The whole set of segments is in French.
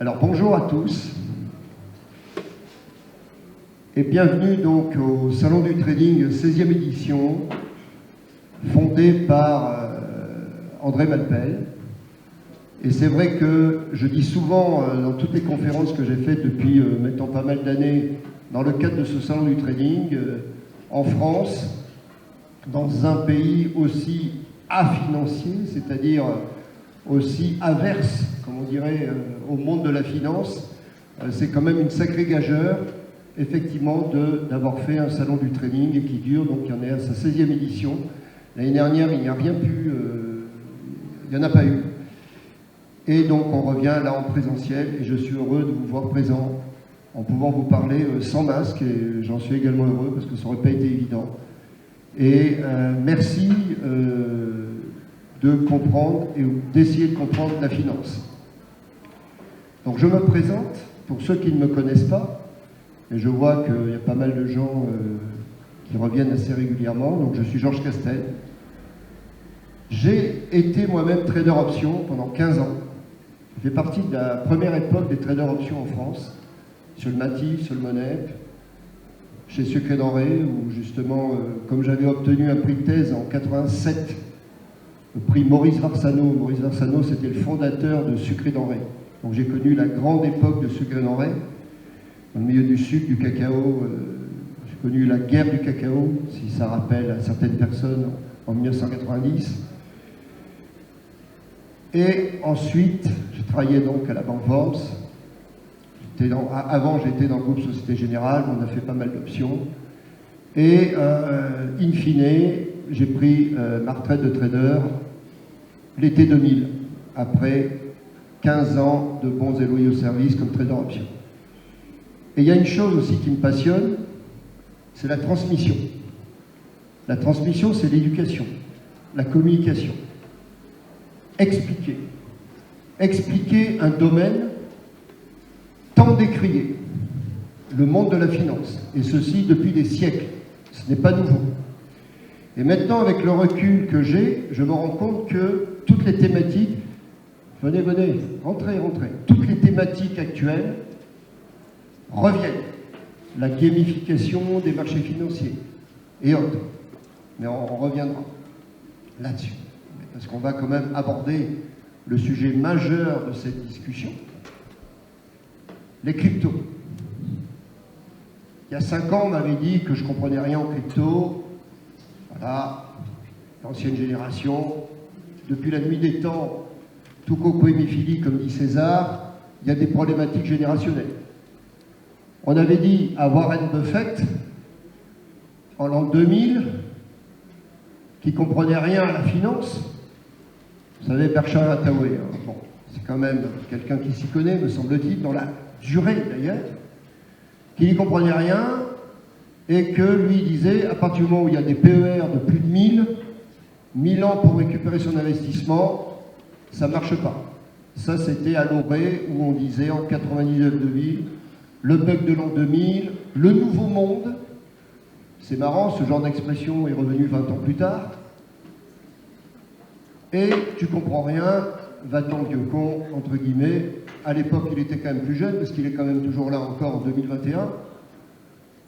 Alors bonjour à tous et bienvenue donc au Salon du Trading 16e édition fondé par André Malpel. Et c'est vrai que je dis souvent dans toutes les conférences que j'ai faites depuis maintenant pas mal d'années dans le cadre de ce Salon du Trading, en France, dans un pays aussi afinancier, c'est-à-dire aussi averse, comme on dirait, au monde de la finance, c'est quand même une sacrée gageure, effectivement, d'avoir fait un salon du trading et qui dure, donc il y en est à sa 16e édition. L'année dernière, il n'y a rien pu, il n'y en a pas eu. Et donc on revient là en présentiel et je suis heureux de vous voir présent en pouvant vous parler sans masque et j'en suis également heureux parce que ça n'aurait pas été évident. Et merci de comprendre et d'essayer de comprendre la finance. Donc je me présente, pour ceux qui ne me connaissent pas, et je vois qu'il y a pas mal de gens qui reviennent assez régulièrement, donc je suis Georges Castel. J'ai été moi-même trader option pendant 15 ans. J'ai fait partie de la première époque des traders options en France, sur le Matif, sur le Monep, chez Sucre et Denrées, où justement, comme j'avais obtenu un prix de thèse en 87, le prix Maurice Varsano. Maurice Varsano, c'était le fondateur de Sucre et Denrées. Donc j'ai connu la grande époque de Sucre et Denrées, dans le milieu du sucre, du cacao. J'ai connu la guerre du cacao, si ça rappelle à certaines personnes, en 1990. Et ensuite, j'ai travaillé donc à la Banque Worms. Avant, j'étais dans le groupe Société Générale, on a fait pas mal d'options. Et in fine, j'ai pris ma retraite de trader l'été 2000, après 15 ans de bons et loyaux services comme trader option. Et il y a une chose aussi qui me passionne, c'est la transmission. La transmission, c'est l'éducation, la communication. Expliquer. Expliquer un domaine tant décrié, le monde de la finance, et ceci depuis des siècles. Ce n'est pas nouveau. Et maintenant, avec le recul que j'ai, je me rends compte que toutes les thématiques, venez, rentrez, toutes les thématiques actuelles reviennent. La gamification des marchés financiers et autres. Mais on reviendra là-dessus. Parce qu'on va quand même aborder le sujet majeur de cette discussion, les cryptos. Il y a 5 ans, on m'avait dit que je ne comprenais rien en crypto. Voilà, l'ancienne génération. Depuis la nuit des temps, tout coco hémiphilie, comme dit César, il y a des problématiques générationnelles. On avait dit à Warren Buffett, en l'an 2000, qui ne comprenait rien à la finance. Vous savez, Berkshire Hathaway, hein, bon, c'est quand même quelqu'un qui s'y connaît, me semble-t-il, dans la durée d'ailleurs, qui n'y comprenait rien, et que lui disait, à partir du moment où il y a des PER de plus de 1000 ans pour récupérer son investissement, ça ne marche pas. Ça, c'était à l'orée où on disait en 99-2000, le bug de l'an 2000, le nouveau monde. C'est marrant, ce genre d'expression est revenu 20 ans plus tard. Et tu comprends rien, va-t'en vieux con, entre guillemets. À l'époque, il était quand même plus jeune, parce qu'il est quand même toujours là encore en 2021.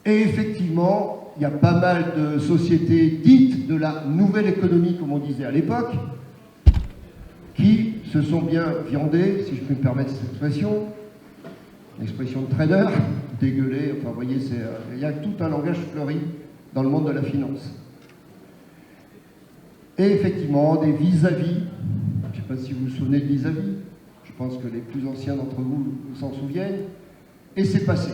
Et effectivement, il y a pas mal de sociétés dites de la nouvelle économie, comme on disait à l'époque, qui se sont bien viandées, si je peux me permettre cette expression, l'expression de trader, dégueulé, enfin vous voyez, il y a tout un langage fleuri dans le monde de la finance. Et effectivement, des vis-à-vis, je ne sais pas si vous vous souvenez de vis-à-vis, je pense que les plus anciens d'entre vous s'en souviennent, et c'est passé.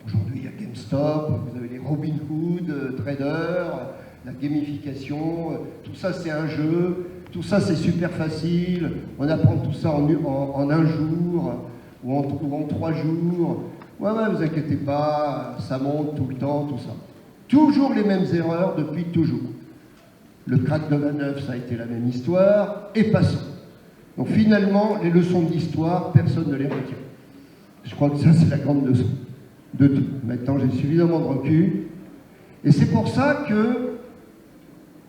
Aujourd'hui, il y a GameStop, vous avez les Robinhood, traders, la gamification, tout ça c'est un jeu, tout ça c'est super facile, on apprend tout ça en un jour, ou en 3 jours. Ouais, vous inquiétez pas, ça monte tout le temps, tout ça. Toujours les mêmes erreurs depuis toujours. Le crack de 29, ça a été la même histoire, et passons. Donc finalement, les leçons de l'histoire, personne ne les retient. Je crois que ça, c'est la grande leçon de tout. Maintenant, j'ai suffisamment de recul. Et c'est pour ça que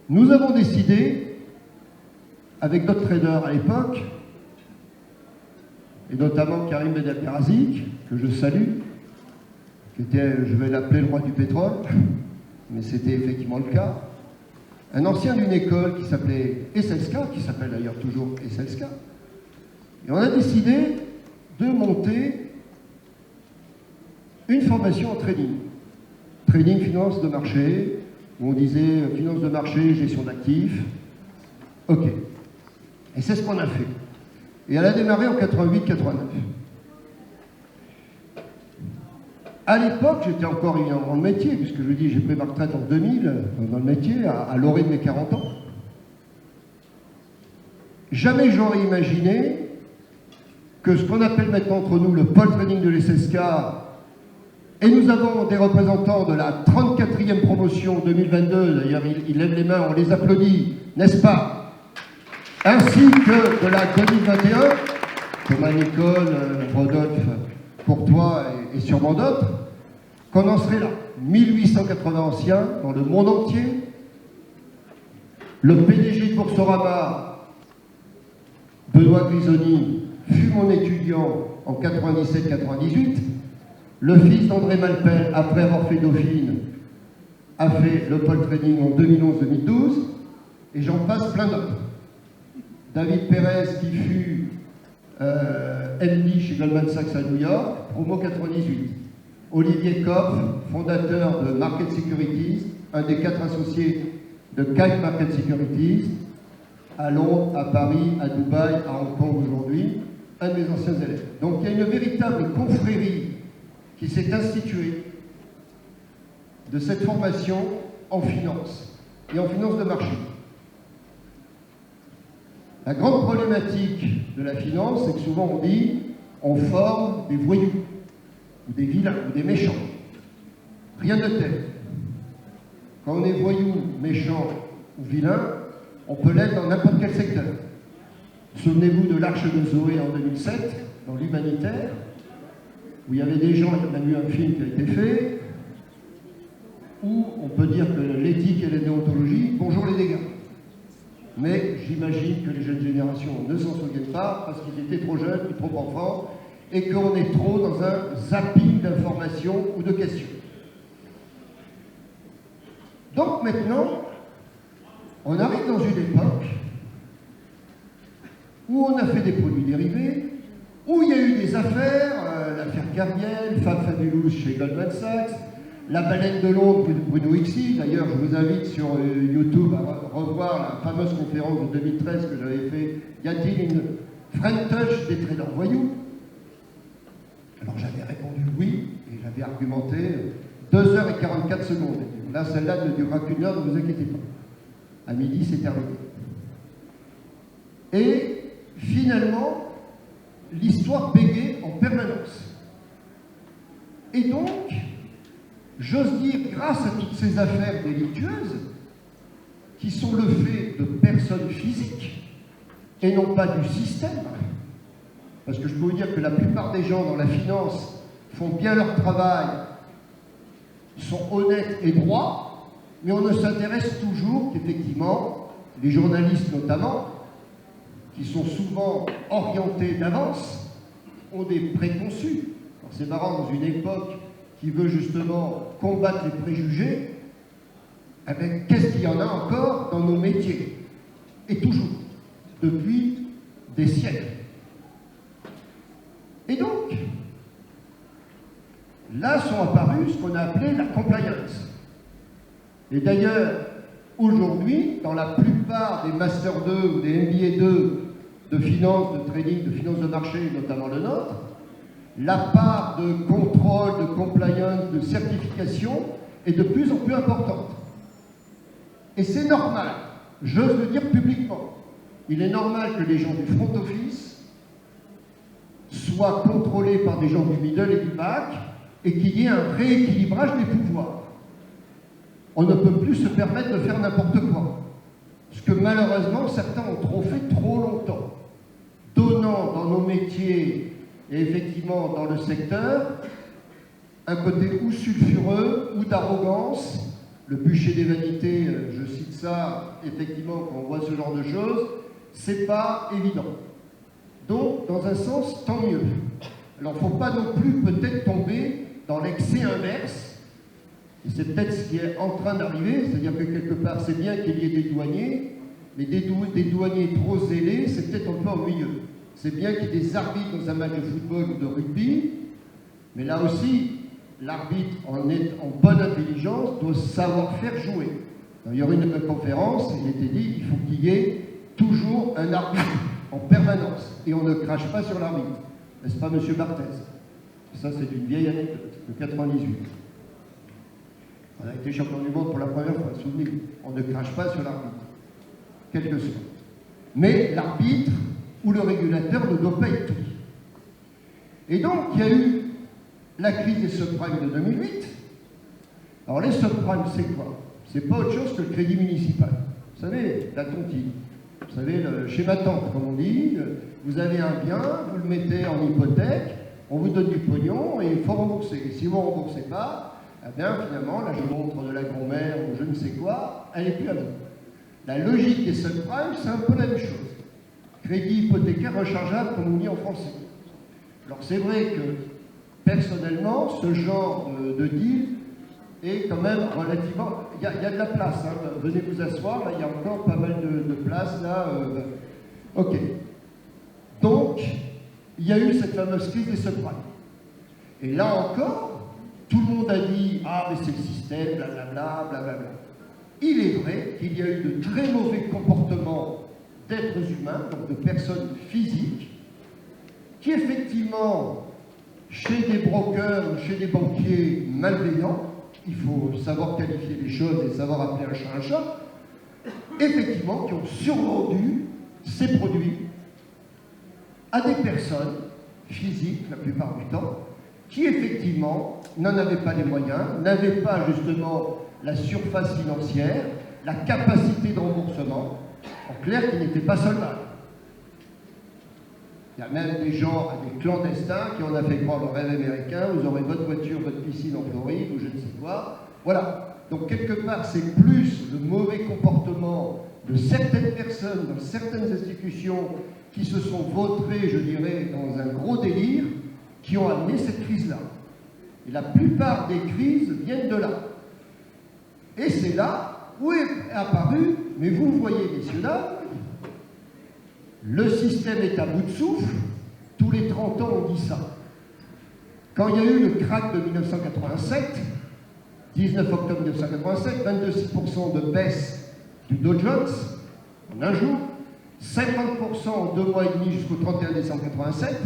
nous avons décidé, avec d'autres traders à l'époque, et notamment Karim Ben Abderrazik, que je salue, qui était, je vais l'appeler le roi du pétrole, mais c'était effectivement le cas. Un ancien d'une école qui s'appelait Esselska, qui s'appelle d'ailleurs toujours Esselska, et on a décidé de monter une formation en trading. Trading, finance de marché, où on disait finance de marché, gestion d'actifs. Ok. Et c'est ce qu'on a fait. Et elle a démarré en 88-89. À l'époque, j'étais encore dans le métier, puisque je vous dis, j'ai pris ma retraite en 2000, dans le métier, à l'orée de mes 40 ans. Jamais j'aurais imaginé que ce qu'on appelle maintenant entre nous le pôle trading de l'SSK, et nous avons des représentants de la 34e promotion 2022, d'ailleurs ils lèvent les mains, on les applaudit, n'est-ce pas? Ainsi que de la CODI 21, Thomas Nicole, Rodolphe Courtois et sûrement d'autres, qu'on en serait là. 1880 anciens dans le monde entier. Le PDG de Boursorama, Benoît Grisoni, fut mon étudiant en 97-98. Le fils d'André Malpel, après avoir fait Dauphine, a fait le pôle trading en 2011-2012, et j'en passe plein d'autres. David Pérez, qui fut MD chez Goldman Sachs à New York, promo 98. Olivier Kopf, fondateur de Market Securities, un des 4 associés de Kite Market Securities, à Londres, à Paris, à Dubaï, à Hong Kong aujourd'hui, un de mes anciens élèves. Donc il y a une véritable confrérie qui s'est instituée de cette formation en finance et en finance de marché. La grande problématique de la finance, c'est que souvent on dit on forme des voyous, ou des vilains, ou des méchants. Rien de tel. Quand on est voyou, méchant ou vilain, on peut l'être dans n'importe quel secteur. Souvenez-vous de l'Arche de Zoé en 2007, dans l'humanitaire, où il y avait des gens, il y a eu un film qui a été fait, où on peut dire que l'éthique et la déontologie, bonjour les dégâts. Mais j'imagine que les jeunes générations ne s'en souviennent pas parce qu'ils étaient trop jeunes et trop enfants et qu'on est trop dans un zapping d'informations ou de questions. Donc maintenant, on arrive dans une époque où on a fait des produits dérivés, où il y a eu des affaires, l'affaire Cardiel, Fab Fabulous chez Goldman Sachs, la baleine de Londres, Bruno Ixi. D'ailleurs, je vous invite sur YouTube à revoir la fameuse conférence de 2013 que j'avais fait. Y a-t-il une French Touch des traders voyous? Alors j'avais répondu oui, et j'avais argumenté 2h44. Là, celle-là ne durera qu'1 heure, ne vous inquiétez pas. À midi, c'est terminé. Et finalement, l'histoire bégait en permanence. Et donc, j'ose dire, grâce à toutes ces affaires délictueuses, qui sont le fait de personnes physiques, et non pas du système, parce que je peux vous dire que la plupart des gens dans la finance font bien leur travail, sont honnêtes et droits, mais on ne s'intéresse toujours qu'effectivement, les journalistes notamment, qui sont souvent orientés d'avance, ont des préconçus. C'est marrant, dans une époque qui veut justement combattre les préjugés, eh bien, qu'est-ce qu'il y en a encore dans nos métiers? Et toujours, depuis des siècles. Et donc, là sont apparus ce qu'on a appelé la compliance. Et d'ailleurs, aujourd'hui, dans la plupart des Master 2 ou des MBA 2 de finance, de trading, de finance de marché, notamment le nôtre, la part de contrôle, de compliance, de certification est de plus en plus importante. Et c'est normal, j'ose le dire publiquement. Il est normal que les gens du front office soient contrôlés par des gens du middle et du back et qu'il y ait un rééquilibrage des pouvoirs. On ne peut plus se permettre de faire n'importe quoi. Ce que malheureusement certains ont trop fait trop longtemps, donnant dans nos métiers et effectivement dans le secteur un côté ou sulfureux ou d'arrogance. Le bûcher des vanités, je cite ça, effectivement, quand on voit ce genre de choses, c'est pas évident. Donc, dans un sens, tant mieux. Alors, il ne faut pas non plus peut-être tomber dans l'excès inverse. Et c'est peut-être ce qui est en train d'arriver, c'est-à-dire que quelque part, c'est bien qu'il y ait des douaniers, mais des douaniers trop zélés, c'est peut-être un peu ennuyeux. C'est bien qu'il y ait des arbitres dans un match de football ou de rugby, mais là aussi, l'arbitre, en bonne intelligence, doit savoir faire jouer. Il y aura une conférence, il était dit, il faut qu'il y ait toujours un arbitre en permanence, et on ne crache pas sur l'arbitre. N'est-ce pas, monsieur Barthez? Ça, c'est une vieille anecdote, de 98. On a été champion du monde pour la première fois, souvenez-vous. On ne crache pas sur l'arbitre, quel que soit. Mais l'arbitre ou le régulateur ne doit pas être tout. Et donc, il y a eu la crise des subprimes de 2008. Alors, les subprimes, c'est quoi? C'est pas autre chose que le crédit municipal. Vous savez, la tontine. Vous savez, le schéma tente, comme on dit. Vous avez un bien, vous le mettez en hypothèque, on vous donne du pognon et il faut rembourser. Et si vous ne remboursez pas, eh bien, finalement, là, je montre de la grand-mère ou je ne sais quoi, elle n'est plus à vous. La logique des subprimes, c'est un peu la même chose. Crédit hypothécaire rechargeable, comme on dit en français. Alors, c'est vrai que, personnellement, ce genre de deal est quand même relativement... Il y a de la place, hein. Venez vous asseoir, là, il y a encore pas mal de place, là. Ok. Donc, il y a eu cette fameuse crise des subprimes. Et là encore, tout le monde a dit « Ah, mais c'est le système, blablabla, blablabla ». Il est vrai qu'il y a eu de très mauvais comportements d'êtres humains, donc de personnes physiques, qui effectivement, chez des brokers ou chez des banquiers malveillants, il faut savoir qualifier les choses et savoir appeler un chat, effectivement, qui ont survendu ces produits à des personnes physiques, la plupart du temps, qui effectivement n'en avaient pas les moyens, n'avaient pas justement la surface financière, la capacité de remboursement, en clair, qui n'étaient pas solvables. Il y a même des gens, des clandestins, qui en ont fait croire le rêve américain, vous aurez votre voiture, votre piscine en Floride, ou je ne sais quoi. Voilà. Donc quelque part, c'est plus le mauvais comportement de certaines personnes, dans certaines institutions, qui se sont vautrées, je dirais, dans un gros délire, qui ont amené cette crise-là. Et la plupart des crises viennent de là. Et c'est là où est apparu, mais vous voyez, messieurs, dames, le système est à bout de souffle, tous les 30 ans on dit ça. Quand il y a eu le crack de 1987, 19 octobre 1987, 22% de baisse du Dow Jones en un jour, 50% en 2 mois et demi jusqu'au 31 décembre 1987,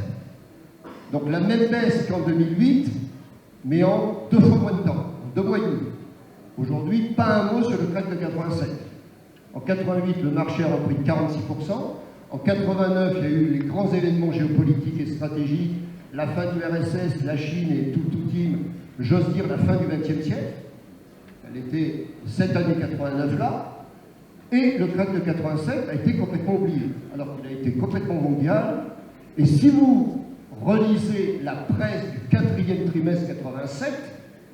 donc la même baisse qu'en 2008, mais en 2 fois moins de temps, en 2 mois et demi. Aujourd'hui, pas un mot sur le crack de 87. En 88, le marché a repris de 46%. En 89, il y a eu les grands événements géopolitiques et stratégiques, la fin du RSS, la Chine et tout team, j'ose dire la fin du XXe siècle. Elle était cette année 89-là. Et le crack de 87 a été complètement oublié, alors qu'il a été complètement mondial. Et si vous relisez la presse du 4e trimestre 87,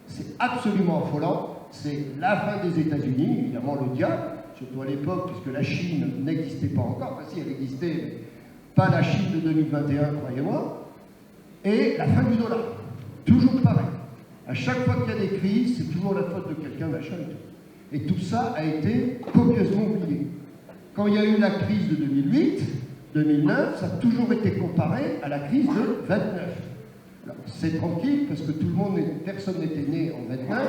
c'est absolument affolant. C'est la fin des États-Unis, évidemment le diable, surtout à l'époque, puisque la Chine n'existait pas encore. Enfin, si, elle existait, mais pas la Chine de 2021, croyez-moi. Et la fin du dollar. Toujours pareil. À chaque fois qu'il y a des crises, c'est toujours la faute de quelqu'un, machin et tout. Et tout ça a été copieusement oublié. Quand il y a eu la crise de 2008, 2009, ça a toujours été comparé à la crise de 29. C'est tranquille, parce que tout le monde, personne n'était né en 29,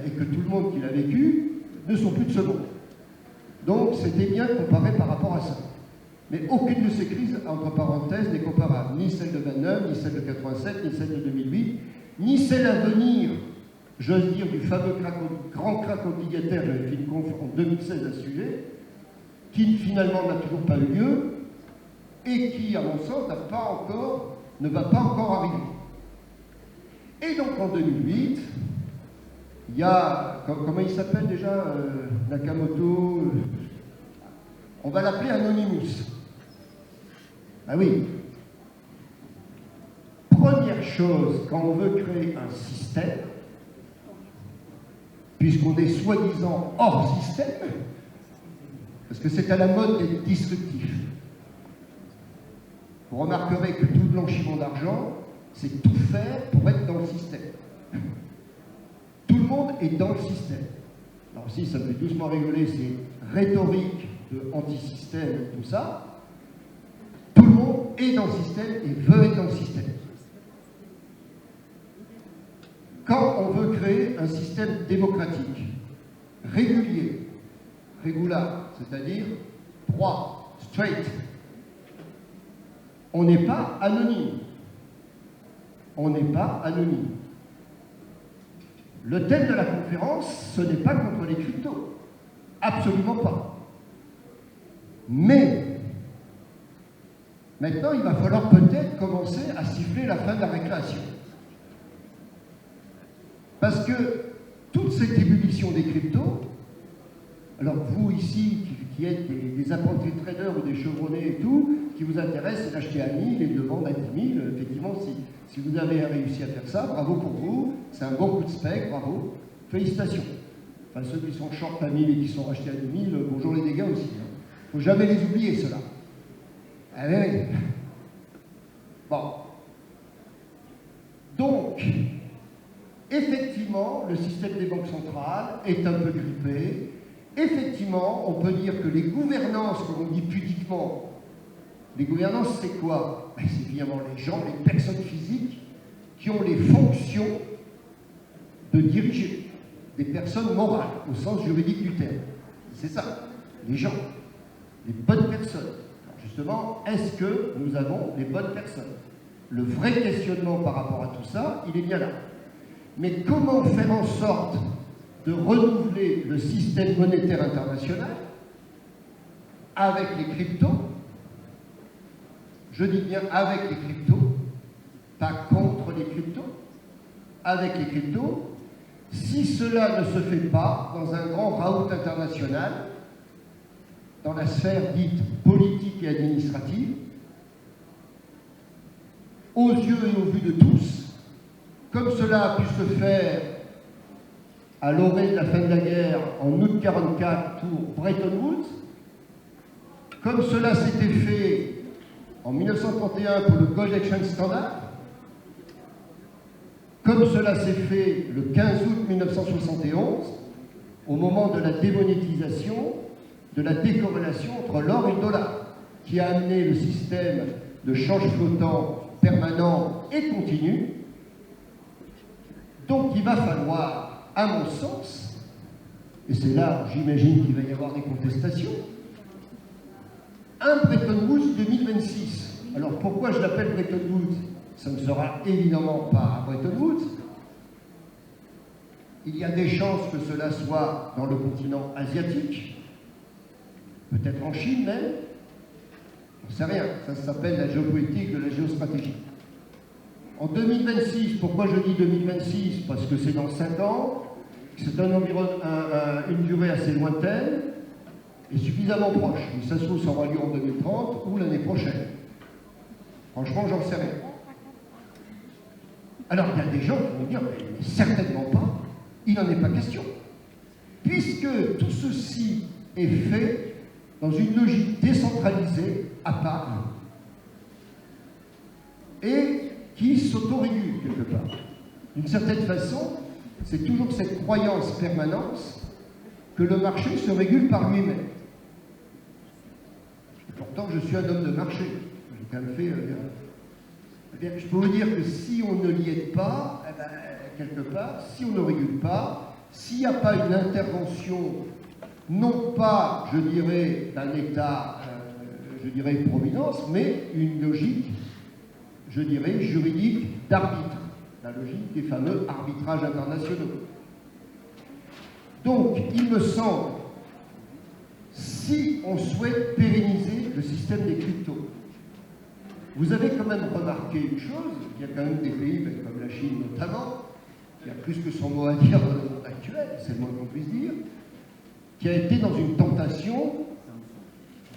et que tout le monde qui l'a vécu ne sont plus de ce monde. Donc c'était bien comparé par rapport à ça. Mais aucune de ces crises, entre parenthèses, n'est comparable. Ni celle de 29, ni celle de 87, ni celle de 2008, ni celle à venir, j'ose dire, du fameux grand crack obligataire, j'avais fait une conf en 2016 à ce sujet, qui finalement n'a toujours pas eu lieu, et qui, à mon sens, ne va pas encore arriver. Et donc en 2008, il y a, comment il s'appelle déjà, Nakamoto, on va l'appeler Anonymous. Ah oui. Première chose, quand on veut créer un système, puisqu'on est soi-disant hors système, parce que c'est à la mode d'être disruptif. vous remarquerez que tout blanchiment d'argent, c'est tout faire pour être dans le système. Tout le monde est dans le système. Alors si ça me fait doucement rigoler, c'est rhétorique de anti-système et tout ça. Tout le monde est dans le système et veut être dans le système. Quand on veut créer un système démocratique, régulier, régular, c'est-à-dire droit, straight, on n'est pas anonyme. On n'est pas anonyme. Le thème de la conférence, ce n'est pas contre les cryptos. Absolument pas. Mais, maintenant, il va falloir peut-être commencer à siffler la fin de la récréation. Parce que toute cette ébullition des cryptos, alors vous ici, qui êtes des apprentis traders ou des chevronnés et tout, ce qui vous intéresse, c'est d'acheter à 1000 et de vendre à 10 000. Effectivement, si vous avez réussi à faire ça, bravo pour vous. C'est un bon coup de spec, bravo. Félicitations. Enfin, ceux qui sont short à 1000 et qui sont rachetés à 10 000, bonjour les dégâts aussi. Il ne faut jamais les oublier, ceux-là. Allez. Bon. Donc, effectivement, le système des banques centrales est un peu grippé. Effectivement, on peut dire que les gouvernances, comme on dit pudiquement, les gouvernances, c'est quoi? C'est évidemment les gens, les personnes physiques qui ont les fonctions de diriger, des personnes morales, au sens juridique du terme. C'est ça, les gens, les bonnes personnes. Alors justement, est-ce que nous avons les bonnes personnes? Le vrai questionnement par rapport à tout ça, il est bien là. Mais comment faire en sorte de renouveler le système monétaire international avec les cryptos? Je dis bien avec les cryptos, pas contre les cryptos, avec les cryptos, si cela ne se fait pas dans un grand raout international, dans la sphère dite politique et administrative, aux yeux et au vu de tous, comme cela a pu se faire à l'orée de la fin de la guerre en août 1944 pour Bretton Woods, comme cela s'était fait en 1931 pour le Gold Exchange Standard, comme cela s'est fait le 15 août 1971, au moment de la démonétisation, de la décorrélation entre l'or et le dollar, qui a amené le système de change flottant permanent et continu. Donc il va falloir, à mon sens, et c'est là où j'imagine qu'il va y avoir des contestations, un Bretton Woods 2026. Alors pourquoi je l'appelle Bretton Woods? Ça ne sera évidemment pas à Bretton Woods. Il y a des chances que cela soit dans le continent asiatique, peut-être en Chine même. On ne sait rien, ça s'appelle la géopolitique de la géostratégie. En 2026, pourquoi je dis 2026? Parce que c'est dans 5 ans, c'est une durée assez lointaine, et suffisamment proche. Mais ça se trouve, ça aura lieu en 2030 ou l'année prochaine. Franchement, j'en sais rien. Alors, il y a des gens qui vont dire, mais certainement pas, il n'en est pas question. Puisque tout ceci est fait dans une logique décentralisée, à part, et qui s'autorégule quelque part. D'une certaine façon, c'est toujours cette croyance permanente que le marché se régule par lui-même. Pourtant, je suis un homme de marché. J'ai quand même fait... je peux vous dire que si on ne l'y est pas, eh ben, quelque part, si on ne régule pas, s'il n'y a pas une intervention, non pas, je dirais, d'un État, je dirais, providence, mais une logique, je dirais, juridique d'arbitre, la logique des fameux arbitrages internationaux. Donc, il me semble, si on souhaite pérenniser le système des cryptos, vous avez quand même remarqué une chose, il y a quand même des pays, comme la Chine notamment, qui a plus que son mot à dire dans le monde actuel, c'est le moins qu'on puisse dire, qui a été dans une tentation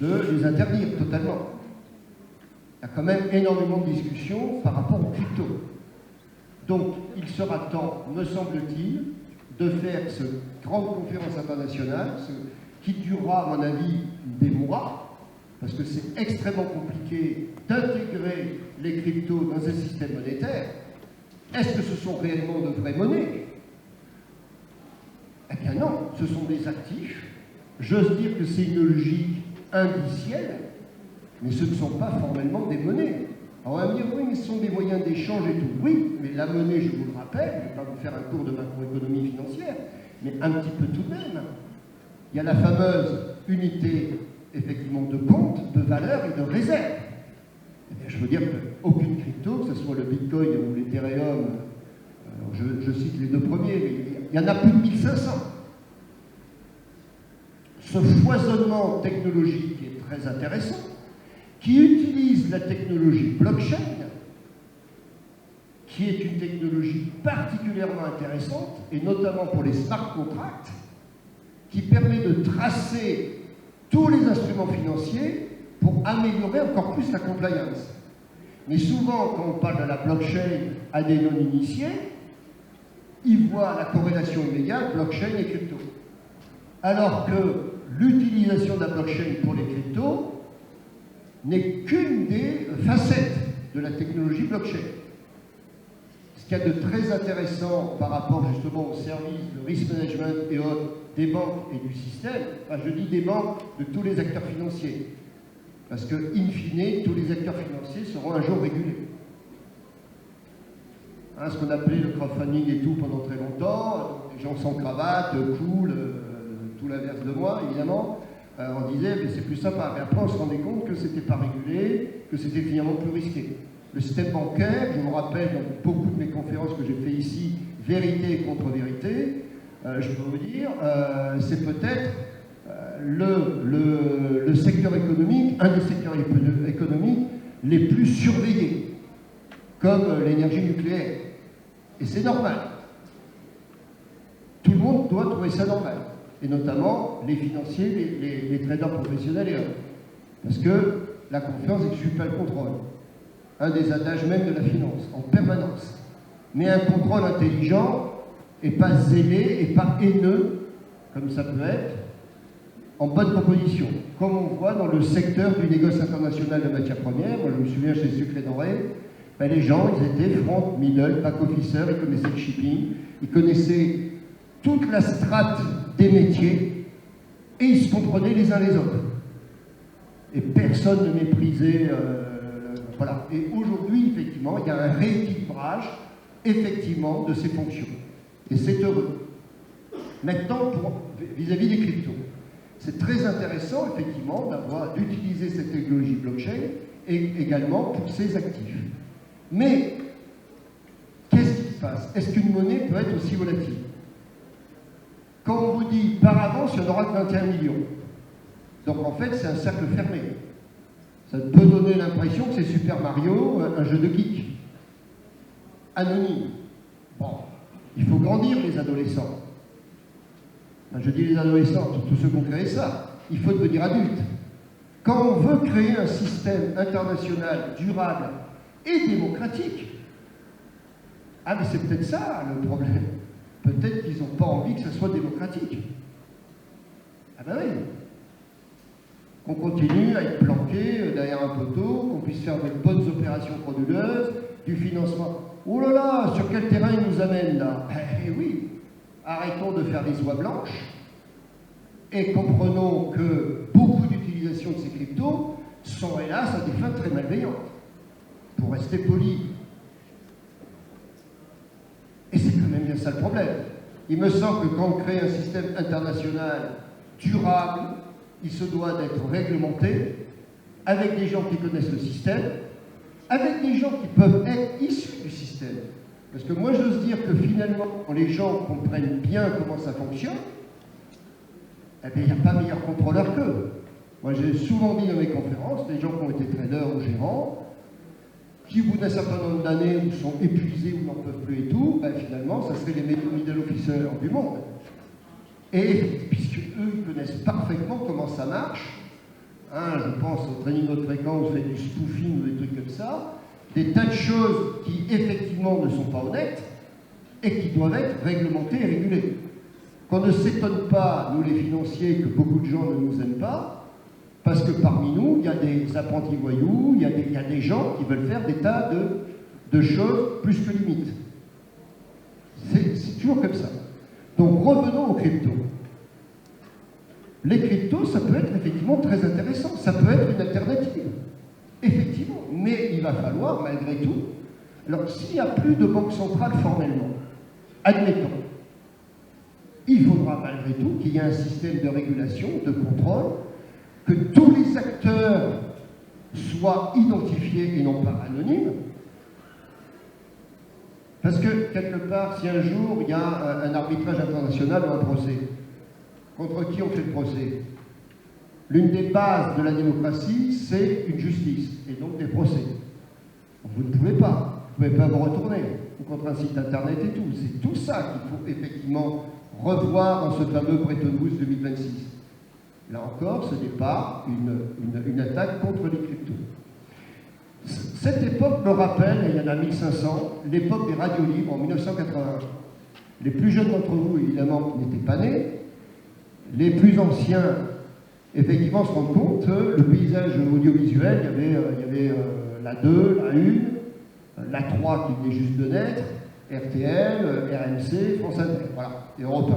de les interdire totalement. Il y a quand même énormément de discussions par rapport aux cryptos. Donc, il sera temps, me semble-t-il, de faire cette grande conférence internationale, qui durera, à mon avis, des mois, parce que c'est extrêmement compliqué d'intégrer les cryptos dans un système monétaire. Est-ce que ce sont réellement de vraies monnaies? Eh bien non, ce sont des actifs. J'ose dire que c'est une logique indicielle, mais ce ne sont pas formellement des monnaies. Alors on va me dire, oui, mais ce sont des moyens d'échange et tout. Oui, mais la monnaie, je vous le rappelle, je ne vais pas vous faire un cours de macroéconomie financière, mais un petit peu tout de même. Il y a la fameuse unité, effectivement, de compte, de valeur et de réserve. Eh bien, je veux dire qu'aucune crypto, que ce soit le Bitcoin ou l'Ethereum, je cite les deux premiers, mais il y en a plus de 1500. Ce foisonnement technologique est très intéressant, qui utilise la technologie blockchain, qui est une technologie particulièrement intéressante, et notamment pour les smart contracts, qui permet de tracer tous les instruments financiers pour améliorer encore plus la compliance. Mais souvent, quand on parle de la blockchain à des non-initiés, ils voient la corrélation immédiate blockchain et crypto. Alors que l'utilisation de la blockchain pour les cryptos n'est qu'une des facettes de la technologie blockchain. Ce qu'il y a de très intéressant par rapport justement au service de risk management et autres des banques et du système, enfin je dis des banques, de tous les acteurs financiers, parce que, in fine, tous les acteurs financiers seront un jour régulés. Hein, ce qu'on appelait le crowdfunding et tout pendant très longtemps, les gens sans cravate, cool, tout l'inverse de moi, évidemment, on disait, mais c'est plus sympa. Mais après, on se rendait compte que c'était pas régulé, que c'était finalement plus risqué. Le système bancaire, je me rappelle dans beaucoup de mes conférences que j'ai fait ici, vérité et contre-vérité, je peux vous dire, c'est peut-être le secteur économique, un des secteurs économiques les plus surveillés, comme l'énergie nucléaire. Et c'est normal. Tout le monde doit trouver ça normal. Et notamment les financiers, les traders professionnels et autres. Parce que la confiance exclut pas le contrôle. Un des adages même de la finance, en permanence. Mais un contrôle intelligent et pas zélé et pas haineux, comme ça peut être, en bonne proposition. Comme on voit dans le secteur du négoce international de matières premières, moi je me souviens chez Sucre et Denrées, ben les gens, ils étaient front, middle, back officer, ils connaissaient le shipping, ils connaissaient toute la strate des métiers et ils se comprenaient les uns les autres. Et personne ne méprisait, voilà. Et aujourd'hui, effectivement, il y a un rééquilibrage, effectivement, de ces fonctions. Et c'est heureux. Maintenant, vis-à-vis des cryptos, c'est très intéressant, effectivement, d'utiliser cette technologie blockchain et également pour ses actifs. Mais, qu'est-ce qui se passe? Est-ce qu'une monnaie peut être aussi volatile? Quand on vous dit, par avance, il n'y en aura que 21 millions. Donc, en fait, c'est un cercle fermé. Ça peut donner l'impression que c'est Super Mario, un jeu de geek. Anonyme. Bon, il faut grandir, les adolescents. Enfin, je dis les adolescents, tous ceux qui ont créé ça. Il faut devenir adulte. Quand on veut créer un système international durable et démocratique, ah mais c'est peut-être ça le problème. Peut-être qu'ils n'ont pas envie que ça soit démocratique. Ah ben oui. Qu'on continue à être planqué derrière un poteau, qu'on puisse faire de bonnes opérations frauduleuses, du financement. Oh là là, sur quel terrain ils nous amènent là? Eh oui, arrêtons de faire des oies blanches et comprenons que beaucoup d'utilisations de ces cryptos sont hélas à des fins très malveillantes, pour rester poli. Et c'est quand même bien ça le problème. Il me semble que quand on crée un système international durable, il se doit d'être réglementé, avec des gens qui connaissent le système, avec des gens qui peuvent être issus du système. Parce que moi, j'ose dire que finalement, quand les gens comprennent bien comment ça fonctionne, eh bien, il n'y a pas meilleur contrôleur qu'eux. Moi, j'ai souvent dit dans mes conférences, des gens qui ont été traders ou gérants, qui, au bout d'un certain nombre d'années, sont épuisés ou n'en peuvent plus et tout, ben, finalement, ça serait les meilleurs middle officers du monde. Et puisque eux, ils connaissent parfaitement comment ça marche, hein, je pense au training haute fréquence, vous faites du spoofing ou des trucs comme ça, des tas de choses qui effectivement ne sont pas honnêtes et qui doivent être réglementées et régulées. Qu'on ne s'étonne pas, nous les financiers, que beaucoup de gens ne nous aiment pas, Parce que parmi nous, il y a des apprentis voyous, il y a des gens qui veulent faire des tas de choses plus que limites. C'est toujours comme ça. Donc revenons aux cryptos. Les cryptos, ça peut être effectivement très intéressant, ça peut être une alternative, effectivement, mais il va falloir, malgré tout, alors s'il n'y a plus de banque centrale formellement, admettons, il faudra malgré tout qu'il y ait un système de régulation, de contrôle, que tous les acteurs soient identifiés et non pas anonymes. Parce que, quelque part, si un jour il y a un arbitrage international ou un procès, contre qui on fait le procès? L'une des bases de la démocratie, c'est une justice, et donc des procès. Vous ne pouvez pas vous retourner contre un site internet et tout. C'est tout ça qu'il faut effectivement revoir dans ce fameux Bretton Woods 2026. Là encore, ce n'est pas une attaque contre les cryptos. Cette époque me rappelle, et il y en a 1500, l'époque des radios libres en 1981. Les plus jeunes d'entre vous, évidemment, qui n'étaient pas nés, les plus anciens, effectivement, se rendent compte que le paysage audiovisuel, il y avait la 2, la 1, la 3 qui venait juste de naître, RTL, RMC, France Inter, voilà, et Europe 1.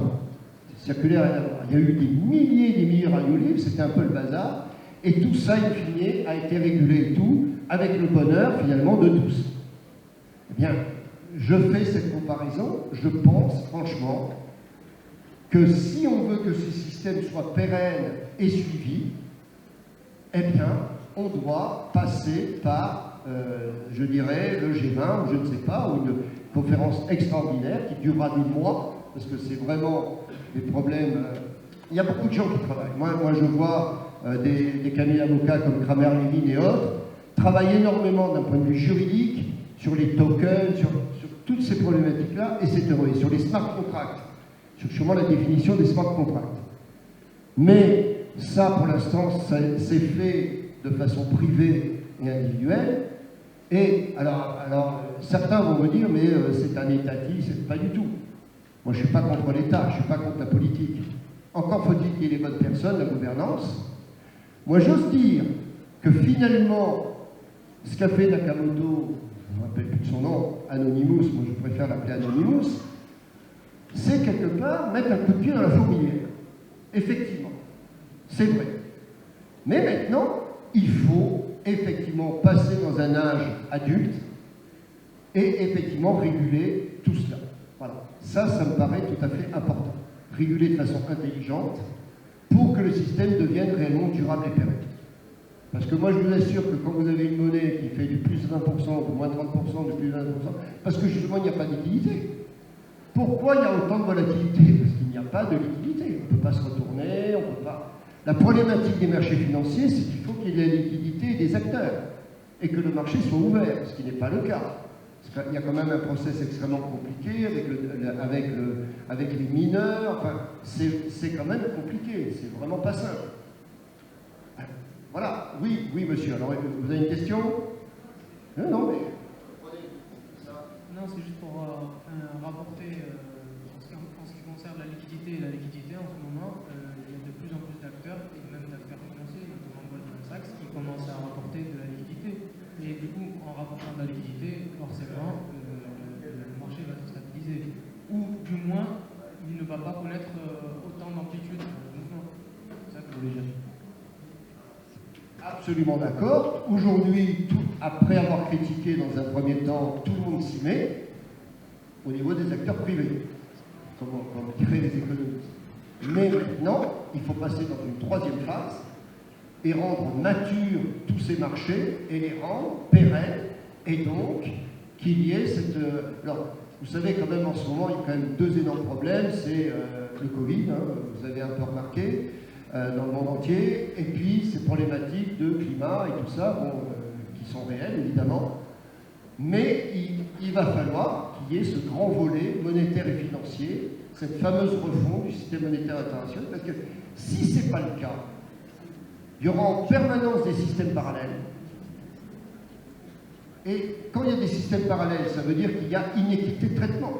Circulaire, il y a eu des milliers de radios libres, c'était un peu le bazar, et tout ça, in fine, a été régulé et tout, avec le bonheur, finalement, de tous. Eh bien, je fais cette comparaison, je pense, franchement, que si on veut que ce système soit pérenne et suivi, eh bien, on doit passer par, je dirais, le G20, ou je ne sais pas, ou une conférence extraordinaire qui durera 2 mois, parce que c'est vraiment des problèmes... il y a beaucoup de gens qui travaillent. Moi je vois des cabinets d'avocats comme Kramer-Levin et autres travaillent énormément d'un point de vue juridique sur les tokens, sur toutes ces problématiques-là, et c'est heureux, et sur les smart contracts, sur sûrement la définition des smart contracts. Mais ça, pour l'instant, c'est fait de façon privée et individuelle. Et alors certains vont me dire, mais c'est un étatisme, pas du tout. Moi, je ne suis pas contre l'État, je ne suis pas contre la politique. Encore faut-il qu'il y ait les bonnes personnes, la gouvernance. Moi, j'ose dire que finalement, ce qu'a fait Nakamoto, je ne me rappelle plus de son nom, Anonymous, moi je préfère l'appeler Anonymous, c'est quelque part mettre un coup de pied dans la fourmilière. Effectivement, c'est vrai. Mais maintenant, il faut effectivement passer dans un âge adulte et effectivement réguler tout cela. Voilà. Ça me paraît tout à fait important. Réguler de façon intelligente pour que le système devienne réellement durable et pérenne. Parce que moi, je vous assure que quand vous avez une monnaie qui fait du plus 20%, du moins 30%, du plus 20%, parce que justement, il n'y a pas de liquidité. Pourquoi il y a autant de volatilité? Parce qu'il n'y a pas de liquidité. On ne peut pas se retourner, on ne peut pas... La problématique des marchés financiers, c'est qu'il faut qu'il y ait la liquidité des acteurs et que le marché soit ouvert, ce qui n'est pas le cas. Parce qu'il y a quand même un process extrêmement compliqué avec les mineurs, enfin, c'est quand même compliqué, c'est vraiment pas simple. Voilà, oui, monsieur. Alors, vous avez une question? Non, mais... Non, c'est juste pour rapporter, en ce qui concerne la liquidité, en ce moment, il y a de plus en plus d'acteurs, et même d'acteurs financiers, notamment Goldman Sachs, qui commencent à rapporter de la liquidité. Et du coup, en rapportant de la liquidité, forcément, le marché va se stabiliser. Ou du moins, il ne va pas connaître autant d'amplitude de mouvement. C'est ça que je voulais dire. Absolument d'accord. Aujourd'hui, après avoir critiqué dans un premier temps, tout le monde s'y met au niveau des acteurs privés, comme diraient les économistes. Mais maintenant, il faut passer dans une troisième phase et rendre nature tous ces marchés et les rendre pérennes, et donc qu'il y ait cette... Alors, vous savez quand même en ce moment, il y a quand même 2 énormes problèmes, c'est le Covid, vous avez un peu remarqué, dans le monde entier, et puis ces problématiques de climat et tout ça, bon, qui sont réelles évidemment, mais il va falloir qu'il y ait ce grand volet monétaire et financier, cette fameuse refonte du système monétaire international, parce que si ce n'est pas le cas, il y aura en permanence des systèmes parallèles, et quand il y a des systèmes parallèles, ça veut dire qu'il y a inéquité de traitement.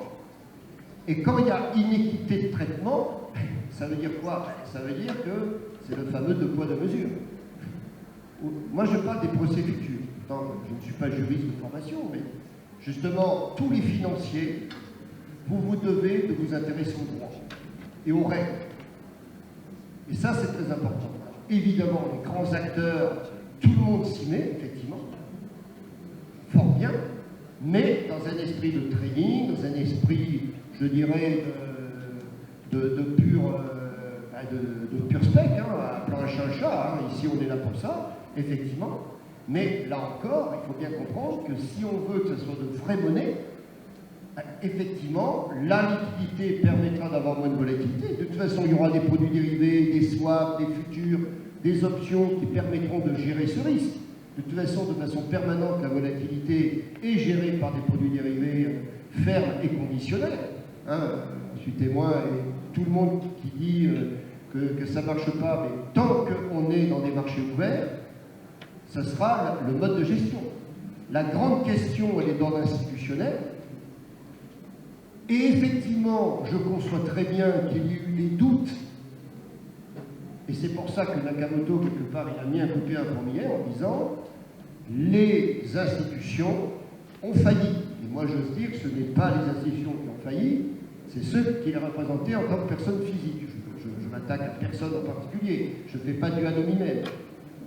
Et quand il y a inéquité de traitement, ça veut dire quoi? Ça veut dire que c'est le fameux 2 poids 2 mesures. Moi, je parle des procès futurs. Pourtant, je ne suis pas juriste de formation, mais justement, tous les financiers, vous devez de vous intéresser au droit et aux règles. Et ça, c'est très important. Évidemment, les grands acteurs, tout le monde s'y met, effectivement, fort bien, mais dans un esprit de training, dans un esprit, je dirais, de pur spec, hein, appelant un chat un chat, hein, ici on est là pour ça, effectivement. Mais là encore, il faut bien comprendre que si on veut que ce soit de vraie monnaie, effectivement, la liquidité permettra d'avoir moins de volatilité. De toute façon, il y aura des produits dérivés, des swaps, des futurs, des options qui permettront de gérer ce risque. De toute façon permanente, la volatilité est gérée par des produits dérivés fermes et conditionnels. Hein, je suis témoin et tout le monde qui dit que ça ne marche pas, mais tant qu'on est dans des marchés ouverts, ce sera le mode de gestion. La grande question, elle est d'ordre institutionnel. Et effectivement, je conçois très bien qu'il y ait eu des doutes. Et c'est pour ça que Nakamoto, quelque part, il a mis un coup de pied à un fourmilière en disant les institutions ont failli. Et moi, j'ose dire que ce n'est pas les institutions qui ont failli, c'est ceux qui les représentaient en tant que personnes physiques. Je m'attaque à personne en particulier, je ne fais pas du ad hominem.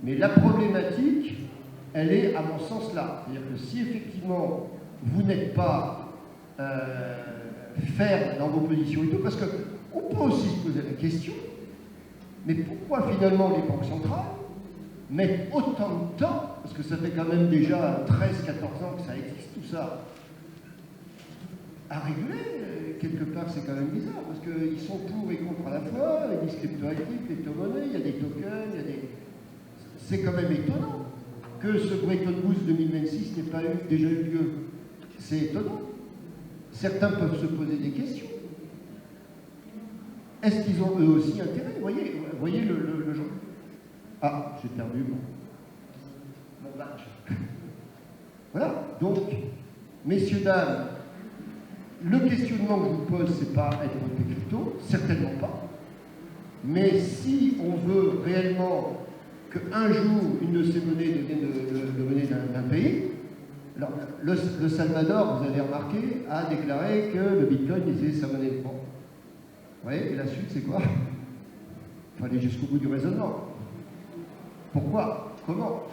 Mais la problématique, elle est à mon sens là. C'est-à-dire que si effectivement vous n'êtes pas ferme dans vos positions et tout, parce qu'on peut aussi se poser la question, mais pourquoi finalement les banques centrales mettent autant de temps, parce que ça fait quand même déjà 13-14 ans que ça existe tout ça, à réguler, quelque part c'est quand même bizarre, parce qu'ils sont pour et contre à la fois, ils disent crypto-actifs, crypto-monnaies, il y a des tokens, il y a des... C'est quand même étonnant que ce Bretton Woods 2026 n'ait pas déjà eu lieu. C'est étonnant. Certains peuvent se poser des questions. Est-ce qu'ils ont eux aussi intérêt? Voyez le genre. Ah, j'ai perdu mon badge. Voilà. Donc, messieurs, dames, le questionnement que je vous pose, c'est pas être contre les cryptos, certainement pas. Mais si on veut réellement qu'un jour, une de ces monnaies devienne de monnaie d'un pays, alors, le Salvador, vous avez remarqué, a déclaré que le Bitcoin était sa monnaie de banque. Vous voyez, et la suite, c'est quoi? Il faut aller jusqu'au bout du raisonnement. Pourquoi? Comment?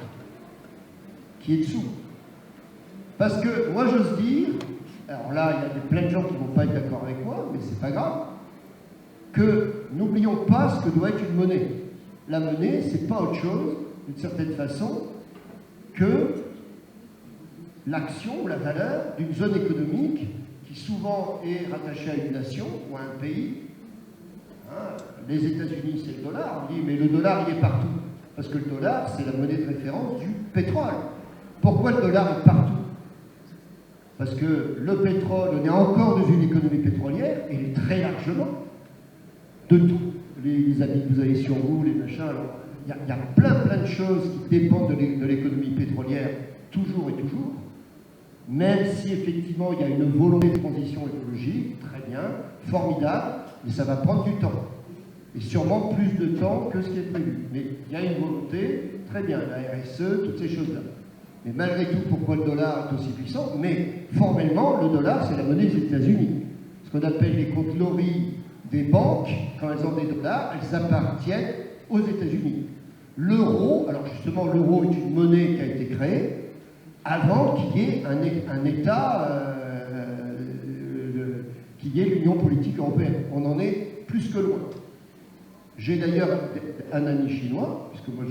Qui est dessous? Parce que moi, j'ose dire, alors là, il y a plein de gens qui ne vont pas être d'accord avec moi, mais c'est pas grave, que n'oublions pas ce que doit être une monnaie. La monnaie, c'est pas autre chose, d'une certaine façon, que l'action ou la valeur d'une zone économique qui souvent est rattachée à une nation ou à un pays. Hein, les États-Unis, c'est le dollar. On dit, mais le dollar, il est partout. Parce que le dollar, c'est la monnaie de référence du pétrole. Pourquoi le dollar est partout? Parce que le pétrole, on est encore dans une économie pétrolière, et il est très largement de tout. Les habits que vous avez sur vous, les machins, alors, il y a plein de choses qui dépendent de l'économie pétrolière, toujours et toujours. Même si effectivement il y a une volonté de transition écologique, très bien, formidable, mais ça va prendre du temps. Et sûrement plus de temps que ce qui est prévu. Mais il y a une volonté, très bien, la RSE, toutes ces choses-là. Mais malgré tout, pourquoi le dollar est aussi puissant? Mais formellement, le dollar, c'est la monnaie des États-Unis. Ce qu'on appelle les comptes Lori des banques, quand elles ont des dollars, elles appartiennent aux États-Unis. L'euro, alors justement, l'euro est une monnaie qui a été créée avant qu'il y ait un État, qu'il y ait l'Union politique européenne. On en est plus que loin. J'ai d'ailleurs un ami chinois, puisque moi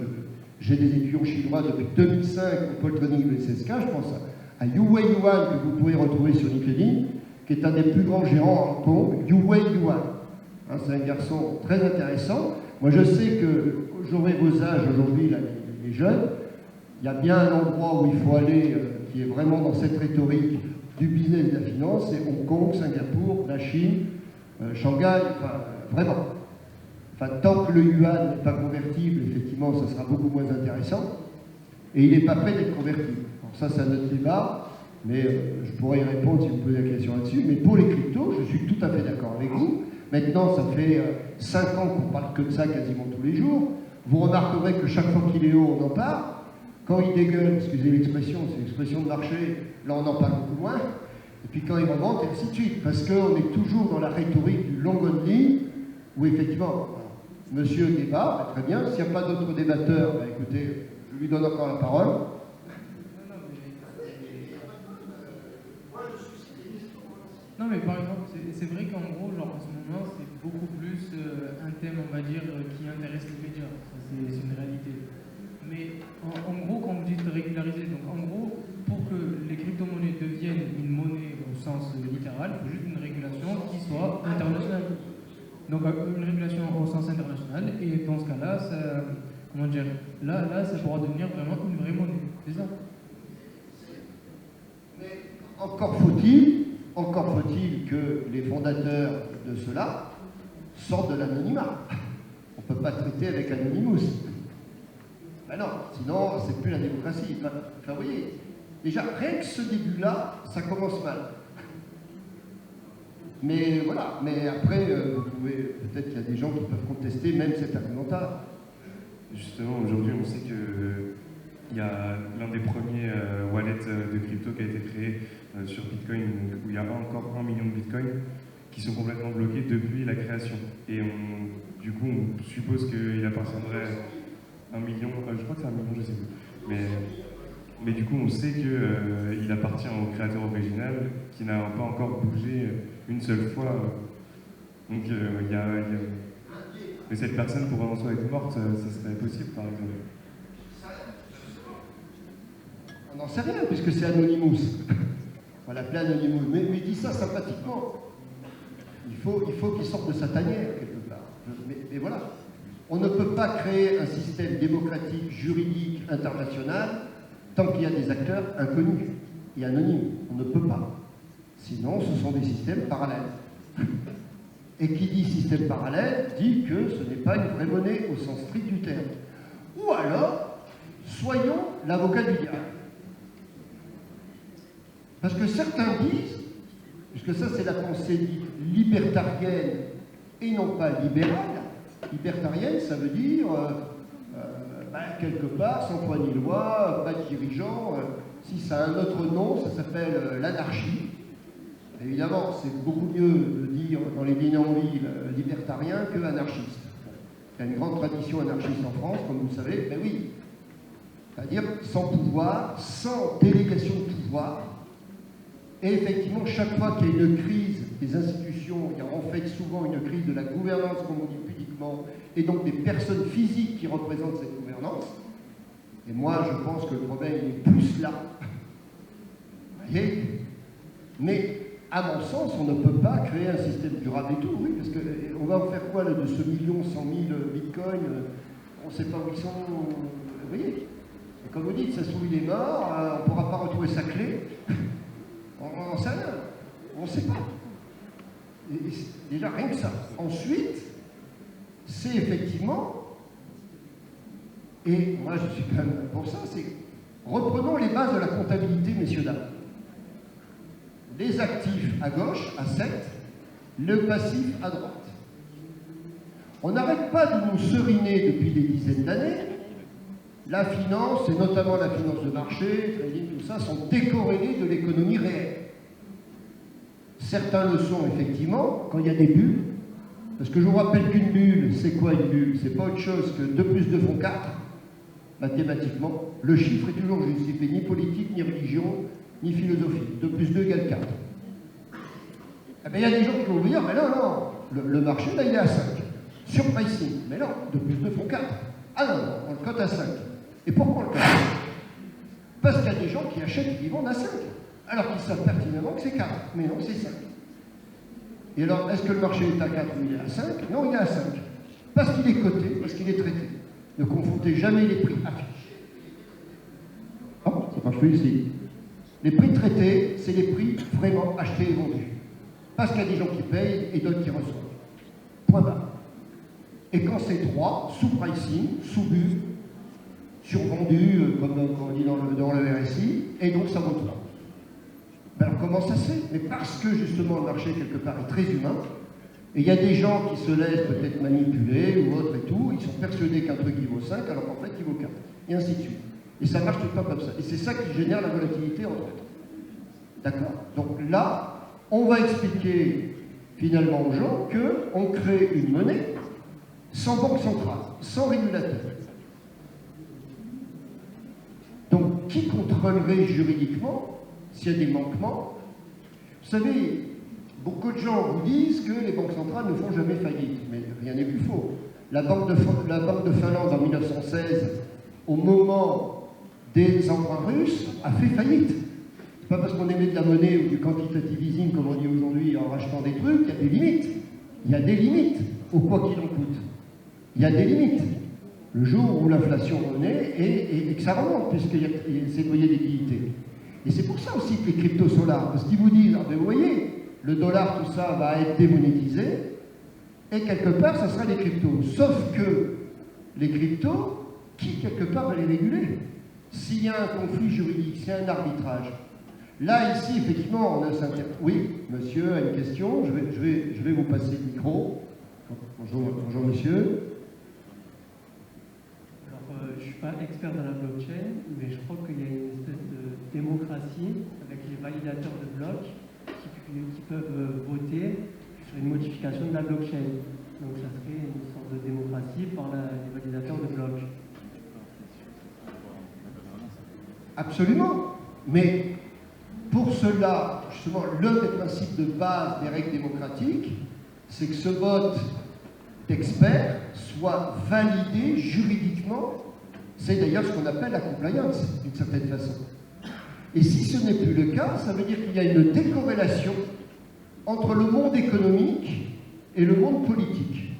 j'ai des étudiants chinois depuis 2005 au Pôle Training de SSK, je pense à Yuwei Yuan, que vous pouvez retrouver sur LinkedIn, qui est un des plus grands gérants à Hong Kong, Yuwei Yuan. Hein, c'est un garçon très intéressant. Moi je sais que j'aurai vos âges aujourd'hui, là, les jeunes. Il y a bien un endroit où il faut aller qui est vraiment dans cette rhétorique du business et de la finance, c'est Hong Kong, Singapour, la Chine, Shanghai, enfin, vraiment. Enfin, tant que le yuan n'est pas convertible, effectivement, ça sera beaucoup moins intéressant. Et il n'est pas prêt d'être convertible. Alors ça, c'est un autre débat, mais je pourrais y répondre si vous posez la question là-dessus. Mais pour les cryptos, je suis tout à fait d'accord avec vous. Maintenant, ça fait 5 ans qu'on parle que de ça quasiment tous les jours. Vous remarquerez que chaque fois qu'il est haut, on en parle. Quand il dégueule, excusez l'expression, c'est une expression de marché, là on en parle beaucoup moins, et puis quand il remonte, et ainsi de suite, parce qu'on est toujours dans la rhétorique du long only, où effectivement, monsieur débat, très bien, s'il n'y a pas d'autres débatteurs, bah, écoutez, je lui donne encore la parole. Non mais par exemple, c'est vrai qu'en gros, genre en ce moment, c'est beaucoup plus un thème, on va dire, qui intéresse les médias. C'est une réalité. Mais en gros, quand vous dites régulariser, donc en gros, pour que les crypto-monnaies deviennent une monnaie au sens littéral, il faut juste une régulation qui soit internationale. Donc une régulation au sens international, et dans ce cas-là, comment dire, là, ça pourra devenir vraiment une vraie monnaie. C'est ça. Mais encore faut-il que les fondateurs de cela sortent de l'anonymat. On ne peut pas traiter avec Anonymous. Ben non, sinon c'est plus la démocratie. Enfin, vous voyez, déjà, rien que ce début-là, ça commence mal. Mais voilà, mais après, vous pouvez, peut-être qu'il y a des gens qui peuvent contester même cet argumentaire. Justement, aujourd'hui, on sait qu'il y a l'un des premiers wallets de crypto qui a été créé sur Bitcoin, où il y a encore 1 million de Bitcoin qui sont complètement bloqués depuis la création. Et du coup, on suppose qu'il appartiendrait 1 million, je crois que c'est 1 million, je sais plus. Mais du coup, on sait qu'il appartient au créateur original qui n'a pas encore bougé une seule fois. Donc, mais cette personne, pour en soi être morte, ça serait possible, par exemple. On n'en sait rien, puisque c'est Anonymous. On l'appelait Anonymous. Mais il dit ça sympathiquement. Il faut qu'il sorte de sa tanière, quelque part. Mais voilà. On ne peut pas créer un système démocratique, juridique, international, tant qu'il y a des acteurs inconnus et anonymes. On ne peut pas. Sinon, ce sont des systèmes parallèles. Et qui dit système parallèle dit que ce n'est pas une vraie monnaie au sens strict du terme. Ou alors, soyons l'avocat du diable. Parce que certains disent, puisque ça c'est la pensée dite libertarienne et non pas libérale, libertarienne ça veut dire, quelque part, sans foi ni loi, pas de dirigeant, si ça a un autre nom, ça s'appelle l'anarchie. Évidemment, c'est beaucoup mieux de dire dans les bidonvilles libertarien que anarchiste. Il y a une grande tradition anarchiste en France, comme vous le savez, mais oui. C'est-à-dire sans pouvoir, sans délégation de pouvoir. Et effectivement, chaque fois qu'il y a une crise des institutions, il y a en fait souvent une crise de la gouvernance, comme on dit pudiquement, et donc des personnes physiques qui représentent cette gouvernance. Et moi, je pense que le problème est plus là. Vous voyez? Mais à mon sens, on ne peut pas créer un système durable et tout, oui, parce qu'on va en faire quoi là, de ce 1 100 000 bitcoins? On ne sait pas où ils sont, vous voyez? Et comme vous dites, ça se trouve, il est mort, on ne pourra pas retrouver sa clé, on n'en sait rien, on ne sait pas. Et déjà, rien que ça. Ensuite, c'est effectivement, et moi je suis quand même pour ça, c'est reprenons les bases de la comptabilité, messieurs, dames. Les actifs à gauche, à 7, le passif à droite. On n'arrête pas de nous seriner depuis des dizaines d'années. La finance, et notamment la finance de marché, trading, tout ça, sont décorrélés de l'économie réelle. Certains le sont effectivement quand il y a des bulles. Parce que je vous rappelle qu'une bulle, c'est quoi une bulle? C'est pas autre chose que 2 plus 2 font 4. Mathématiquement, le chiffre est toujours justifié, ni politique, ni religion, ni philosophie. 2 plus 2 égale 4. Eh bien, il y a des gens qui vont vous dire, mais non, le marché, là, il est à 5. Sur pricing. Mais non, 2 plus 2 font 4. Ah non, on le cote à 5. Et pourquoi on le cote à 5? Parce qu'il y a des gens qui achètent et qui vendent à 5. Alors qu'ils savent pertinemment que c'est 4. Mais non, c'est 5. Et alors, est-ce que le marché est à 4 ou il est à 5? Non, il est à 5. Parce qu'il est coté, parce qu'il est traité. Ne confondez jamais les prix affichés. Oh, ça marche plus ici. Les prix traités, c'est les prix vraiment achetés et vendus. Parce qu'il y a des gens qui payent et d'autres qui reçoivent. Point barre. Et quand c'est 3, sous-pricing, sous-bu, survendu, comme on dit dans le RSI, et donc ça vaut 3. Ben alors comment ça se fait? Mais parce que justement le marché quelque part est très humain, et il y a des gens qui se laissent peut-être manipuler ou autre et tout, ils sont persuadés qu'un truc il vaut 5 alors qu'en fait il vaut 4. Et ainsi de suite. Et ça marche tout le temps comme ça. Et c'est ça qui génère la volatilité, entre autres. D'accord? Donc là, on va expliquer finalement aux gens qu'on crée une monnaie sans banque centrale, sans régulateur. Donc, qui contrôlerait juridiquement s'il y a des manquements? Vous savez, beaucoup de gens vous disent que les banques centrales ne font jamais faillite, mais rien n'est plus faux. La Banque de Finlande en 1916, au moment des emprunts russes, a fait faillite. C'est pas parce qu'on émet de la monnaie ou du quantitative easing, comme on dit aujourd'hui, en rachetant des trucs, il y a des limites. Il y a des limites au quoi qu'il en coûte. Il y a des limites. Le jour où l'inflation renaît et que ça remonte, puisqu'il y a ces loyers de liquidité. Et c'est pour ça aussi que les cryptos sont là, parce qu'ils vous disent, ah ben vous voyez, le dollar, tout ça va être démonétisé, et quelque part, ça sera les cryptos. Sauf que les cryptos, qui quelque part va les réguler? S'il y a un conflit juridique, s'il y a un arbitrage. Là, ici, effectivement, on a... Oui, monsieur a une question, je vais vous passer le micro. Bonjour monsieur. Je ne suis pas expert dans la blockchain, mais je crois qu'il y a une espèce de démocratie avec les validateurs de blocs qui peuvent voter sur une modification de la blockchain. Donc ça serait une sorte de démocratie par les validateurs de blocs. Absolument. Mais pour cela, justement, l'un des principes de base des règles démocratiques, c'est que ce vote d'experts soit validé juridiquement. C'est d'ailleurs ce qu'on appelle la compliance, d'une certaine façon. Et si ce n'est plus le cas, ça veut dire qu'il y a une décorrélation entre le monde économique et le monde politique.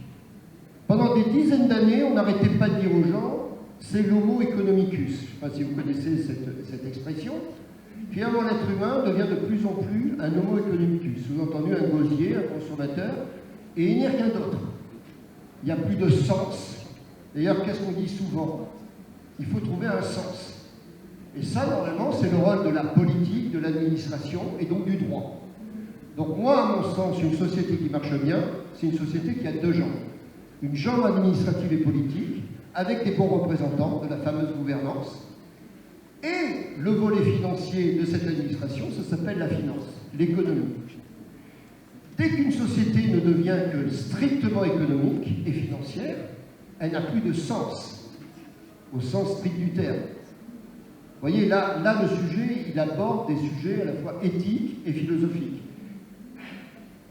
Pendant des dizaines d'années, on n'arrêtait pas de dire aux gens, c'est l'homo economicus. Je ne sais pas si vous connaissez cette expression. Finalement, l'être humain devient de plus en plus un homo economicus, sous-entendu un gosier, un consommateur, et il n'y a rien d'autre. Il n'y a plus de sens. D'ailleurs, qu'est-ce qu'on dit souvent? Il faut trouver un sens. Et ça, normalement, c'est le rôle de la politique, de l'administration et donc du droit. Donc moi, à mon sens, une société qui marche bien, c'est une société qui a deux jambes. Une jambe administrative et politique, avec des bons représentants de la fameuse gouvernance, et le volet financier de cette administration, ça s'appelle la finance, l'économie. Dès qu'une société ne devient que strictement économique et financière, elle n'a plus de sens, au sens strict du terme. Vous voyez, là, le sujet, il aborde des sujets à la fois éthiques et philosophiques,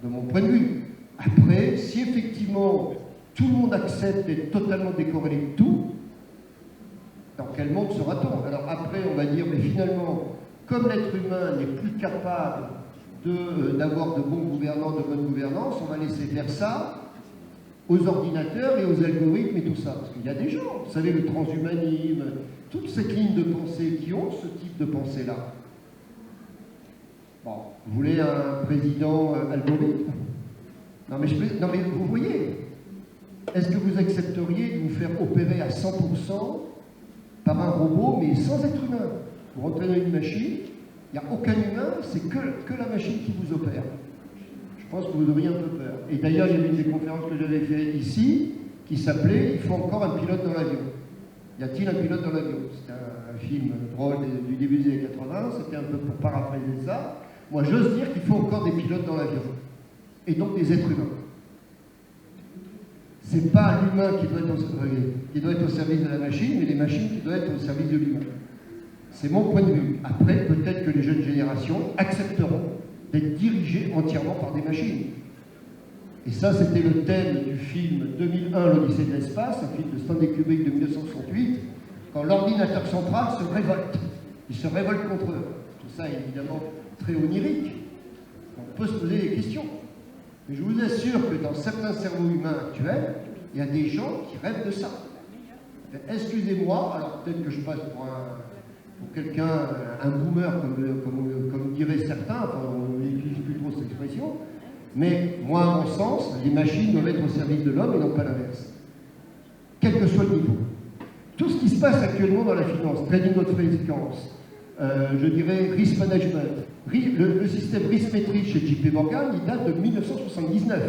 de mon point de vue. Après, si effectivement tout le monde accepte d'être totalement décorrélé de tout, dans quel monde sera-t-on? Alors après, on va dire, mais finalement, comme l'être humain n'est plus capable d'avoir de bons gouvernants, de bonne gouvernance, on va laisser faire ça aux ordinateurs et aux algorithmes et tout ça. Parce qu'il y a des gens, vous savez, le transhumanisme, toute cette ligne de pensée qui ont ce type de pensée-là. Bon, vous voulez un président algorithme? Non mais vous voyez, est-ce que vous accepteriez de vous faire opérer à 100% par un robot, mais sans être humain? Vous rentrez dans une machine, il n'y a aucun humain, c'est que la machine qui vous opère. Je pense que vous auriez un peu peur. Et d'ailleurs, il y avait une des conférences que j'avais fait ici, qui s'appelait « Il faut encore un pilote dans l'avion ». Y a-t-il un pilote dans l'avion? C'était un film drôle du début des années 80, c'était un peu pour paraphraser ça. Moi, j'ose dire qu'il faut encore des pilotes dans l'avion, et donc des êtres humains. C'est pas l'humain qui doit être au service de la machine, mais les machines qui doivent être au service de l'humain. C'est mon point de vue. Après, peut-être que les jeunes générations accepteront d'être dirigées entièrement par des machines. Et ça, c'était le thème du film 2001, l'Odyssée de l'espace, un film de Stanley Kubrick de 1968, quand l'ordinateur central se révolte. Il se révolte contre eux. Tout ça est évidemment très onirique. On peut se poser des questions. Mais je vous assure que dans certains cerveaux humains actuels, il y a des gens qui rêvent de ça. Excusez-moi, alors peut-être que je passe pour quelqu'un, un boomer, comme diraient certains, enfin, on n'utilise plus trop cette expression, mais moi, à mon sens, les machines doivent être au service de l'homme et non pas l'inverse. Quel que soit le niveau. Tout ce qui se passe actuellement dans la finance, trading haute fréquence, je dirais risk management, le système risk-métrique chez JP Morgan, il date de 1979.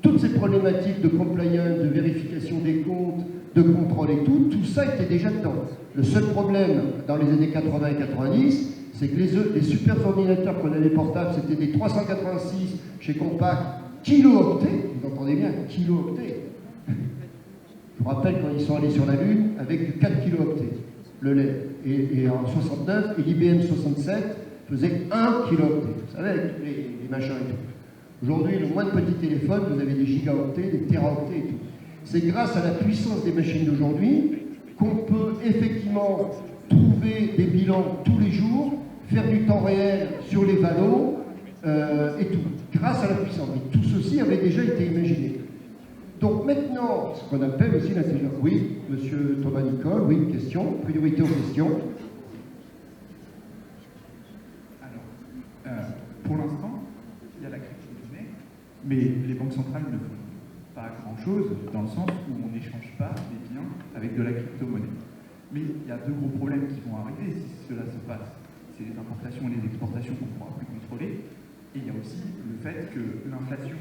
Toutes ces problématiques de compliance, de vérification des comptes, de contrôle et tout ça était déjà dedans. Le seul problème dans les années 80 et 90, c'est que les super ordinateurs qu'on avait portables, c'était des 386 chez Compaq, kilo-octets, vous entendez bien, kilo-octets. Je vous rappelle quand ils sont allés sur la Lune avec du 4 kilo-octets, le LED. Et en 69, et l'IBM 67 faisait 1 kilo-octet, vous savez, avec tous les machins et tout. Aujourd'hui, le moins de petits téléphones, vous avez des gigaoctets, des téraoctets et tout. C'est grâce à la puissance des machines d'aujourd'hui qu'on peut effectivement trouver des bilans tous les jours, faire du temps réel sur les valos et tout, grâce à la puissance. Mais tout ceci avait déjà été imaginé. Donc maintenant, ce qu'on appelle aussi l'intelligence. Oui, monsieur Thomas Nicole, oui, une question, priorité aux questions. Alors, pour l'instant, il y a la crypto-monnaie, mais les banques centrales ne font pas grand-chose, dans le sens où on n'échange pas des biens avec de la crypto-monnaie. Mais il y a deux gros problèmes qui vont arriver si cela se passe. C'est les importations et les exportations qu'on ne pourra plus contrôler. Et il y a aussi le fait que l'inflation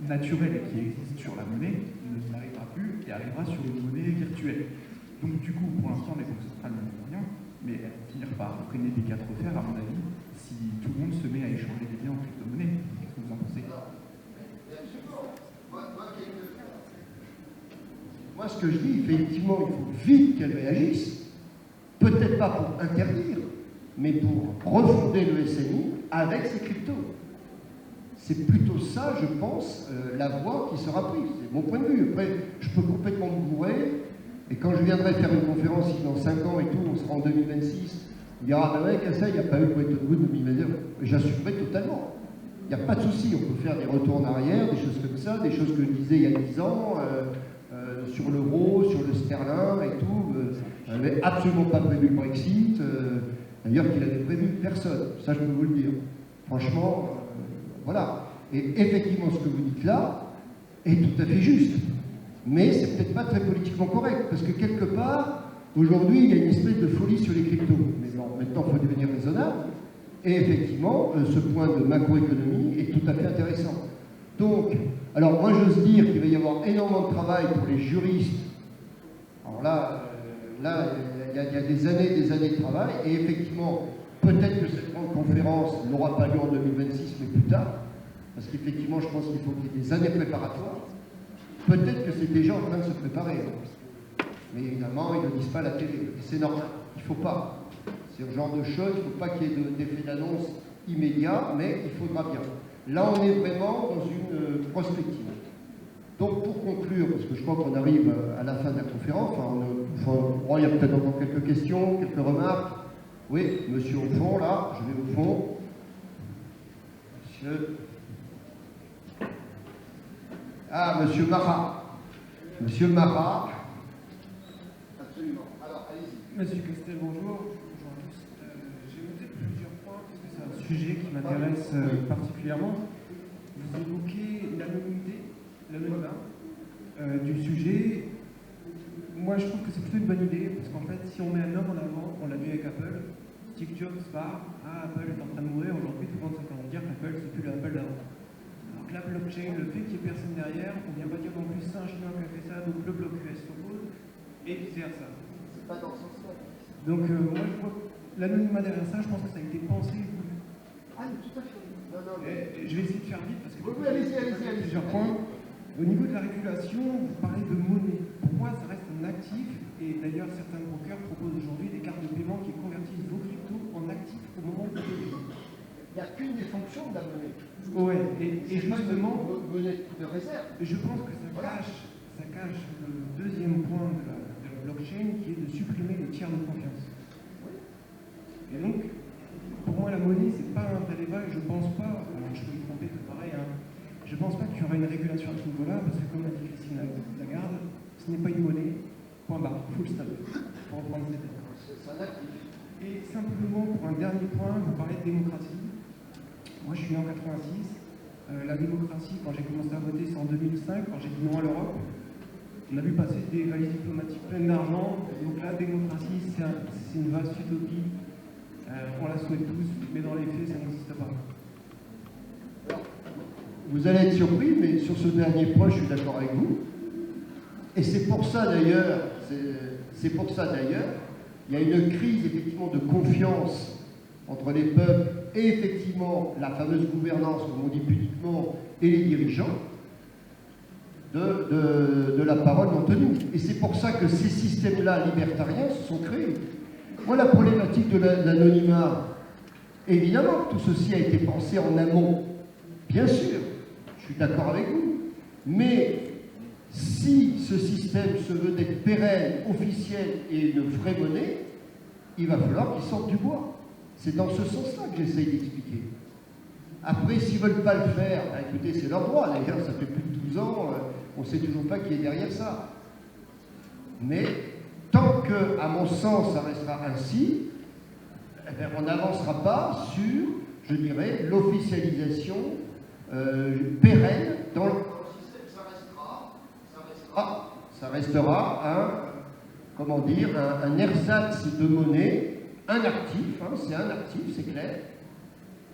naturelle qui existe sur la monnaie ne s'arrivera plus et arrivera sur une monnaie virtuelle. Donc du coup, pour l'instant, les banques centrales ne font rien, mais elles vont finir par freiner des cas de refaire, à mon avis, si tout le monde se met à échanger des biens en crypto-monnaie. Qu'est-ce que vous en pensez? Moi, ce que je dis, effectivement, il faut vite qu'elle réagisse, peut-être pas pour interdire, mais pour refonder le SNI avec ces cryptos. C'est plutôt ça, je pense, la voie qui sera prise. C'est mon point de vue. Après, je peux complètement me gourer, et quand je viendrai faire une conférence ici dans 5 ans et tout, on sera en 2026, on dira, ah ben ouais, ça, il n'y a pas eu Bretton Woods 2021. J'assumerai totalement. Il n'y a pas de souci, on peut faire des retours en arrière, des choses comme ça, des choses que je disais il y a 10 ans, sur l'euro, sur le sterling et tout. Je n'avais absolument pas prévu le Brexit. D'ailleurs, qu'il avait prévu personne. Ça, je peux vous le dire. Franchement, voilà. Et effectivement, ce que vous dites là est tout à fait juste. Mais c'est peut-être pas très politiquement correct, parce que quelque part, aujourd'hui, il y a une espèce de folie sur les cryptos. Mais bon, maintenant, il faut devenir raisonnable. Et effectivement, ce point de macroéconomie est tout à fait intéressant. Donc, alors moi j'ose dire qu'il va y avoir énormément de travail pour les juristes. Alors là, il y a des années de travail, et effectivement, peut-être que cette grande conférence n'aura pas lieu en 2026, mais plus tard, parce qu'effectivement, je pense qu'il faut qu'il y ait des années préparatoires. Peut-être que c'est déjà en train de se préparer. Mais évidemment, ils ne disent pas à la télé, et c'est normal, il ne faut pas. C'est ce genre de choses, il ne faut pas qu'il y ait d'effet d'annonce immédiat, mais il faudra bien. Là, on est vraiment dans une prospective. Donc, pour conclure, parce que je crois qu'on arrive à la fin de la conférence, il y a peut-être encore quelques questions, quelques remarques. Oui, monsieur au fond, là, je vais au fond. Monsieur... Ah, monsieur Marat. Monsieur Marat. Absolument. Alors, allez-y. Monsieur Castel, bonjour. Bonjour à tous. J'ai noté plusieurs points, parce que c'est un sujet qui m'intéresse particulièrement. Vous évoquez l'anonymat du sujet. Moi, je trouve que c'est plutôt une bonne idée, parce qu'en fait, si on met un homme en avant, on l'a vu avec Apple, Steve Jobs part, Apple est en train de mourir, aujourd'hui, tout le monde s'entend dire qu'Apple, c'est plus l'Apple d'avant. Alors que la blockchain, le fait qu'il n'y ait personne derrière, on ne vient pas dire non plus c'est un chinois qui a fait ça, donc le bloc US s'oppose, et vice-versa. C'est pas dans ce sens-là. Donc, moi, je vois l'anonymat derrière ça, je pense que ça a été pensé. Ah, mais tout à fait. Non, mais... Je vais essayer de faire vite, parce que oui, allez-y. plusieurs points. Au niveau de la régulation, vous parlez de monnaie. Pour moi, ça reste un actif, et d'ailleurs, certains brokers proposent aujourd'hui des cartes de paiement qui convertissent vos cryptos en actifs au moment où vous payez. Il n'y a qu'une des fonctions de la monnaie. Ouais, et justement, monnaie de réserve. je pense que ça cache le deuxième point de la blockchain, qui est de supprimer les tiers de confiance. Et donc, pour moi, la monnaie, c'est pas un vrai débat, et je pense pas, alors je peux me tromper, c'est pareil, hein, je pense pas qu'il y aura une régulation à ce niveau-là, parce que comme l'a dit Christine Lagarde, ce n'est pas une monnaie, point barre, full stop, pour reprendre cette termes. C'est un actif. Et simplement, pour un dernier point, vous parlez de démocratie. Moi, je suis né en 86. La démocratie, quand j'ai commencé à voter, c'est en 2005, quand j'ai dit non à l'Europe. On a vu passer des valises diplomatiques pleines d'argent. Donc la démocratie, c'est une vaste utopie. On la souhaite tous, mais dans les faits, ça n'existe pas. Vous allez être surpris, mais sur ce dernier point, je suis d'accord avec vous. Et c'est pour ça d'ailleurs, il y a une crise effectivement de confiance entre les peuples et effectivement la fameuse gouvernance, comme on dit pudiquement, et les dirigeants de la parole non tenue. Et c'est pour ça que ces systèmes-là libertariens se sont créés. Moi, la problématique de l'anonymat, évidemment, tout ceci a été pensé en amont. Bien sûr, je suis d'accord avec vous. Mais si ce système se veut d'être pérenne, officiel et une vraie monnaie, il va falloir qu'il sorte du bois. C'est dans ce sens-là que j'essaye d'expliquer. Après, s'ils ne veulent pas le faire, bah, écoutez, c'est leur droit. D'ailleurs, ça fait plus de 12 ans, on ne sait toujours pas qui est derrière ça. Mais tant que, à mon sens, ça restera ainsi, eh bien, on n'avancera pas sur, je dirais, l'officialisation pérenne dans le système. Ça restera un ersatz de monnaie, un actif, hein, c'est un actif, c'est clair,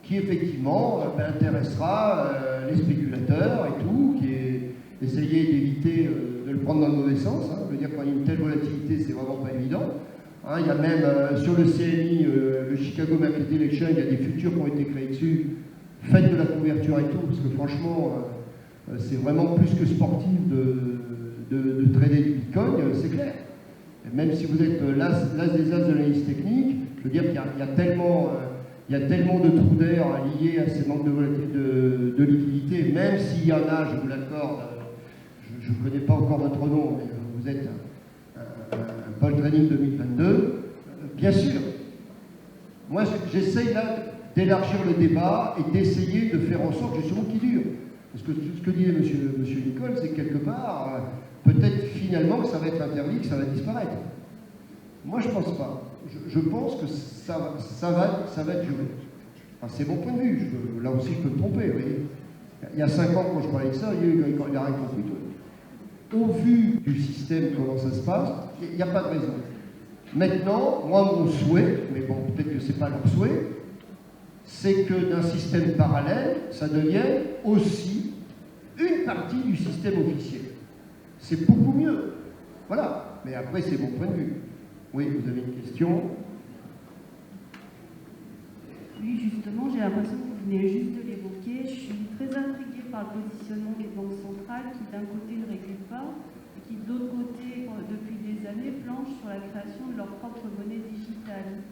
qui effectivement intéressera les spéculateurs et tout, qui est essayer d'éviter de le prendre dans le mauvais sens. Hein. Je veux dire, quand il y a une telle volatilité, c'est vraiment pas évident. Hein, il y a même sur le CMI, le Chicago Market Election, il y a des futurs qui ont été créés dessus. Faites de la couverture et tout, parce que franchement, c'est vraiment plus que sportif de trader du Bitcoin, c'est clair. Et même si vous êtes l'as des as de l'analyse technique, je veux dire qu'il y a tellement de trous d'air liés à ces manques de volatilité, de liquidité, même s'il y en a, je vous l'accorde, je ne connais pas encore votre nom, mais vous êtes un Paul Trading 2022, bien sûr. Moi, j'essaye là d'élargir le débat et d'essayer de faire en sorte justement qu'il dure. Parce que ce que disait monsieur Nicole, c'est que quelque part, peut-être finalement que ça va être interdit, que ça va disparaître. Moi, je ne pense pas. Je pense que ça va durer. Enfin, c'est mon point de vue. Là aussi, je peux me tromper. Vous voyez. Il y a 5 ans, quand je parlais de ça, il n'a rien compris. Au vu du système, comment ça se passe, il n'y a pas de raison. Maintenant, moi, mon souhait, mais bon, peut-être que ce n'est pas leur souhait, c'est que d'un système parallèle, ça devienne aussi une partie du système officiel. C'est beaucoup mieux. Voilà. Mais après, c'est mon point de vue. Oui, vous avez une question? Oui, justement, j'ai l'impression que vous venez juste de l'évoquer. Je suis très intriguée par le positionnement des banques centrales qui, d'un côté, ne régulent pas et qui, de l'autre côté, depuis des années, planchent sur la création de leur propre monnaie digitale.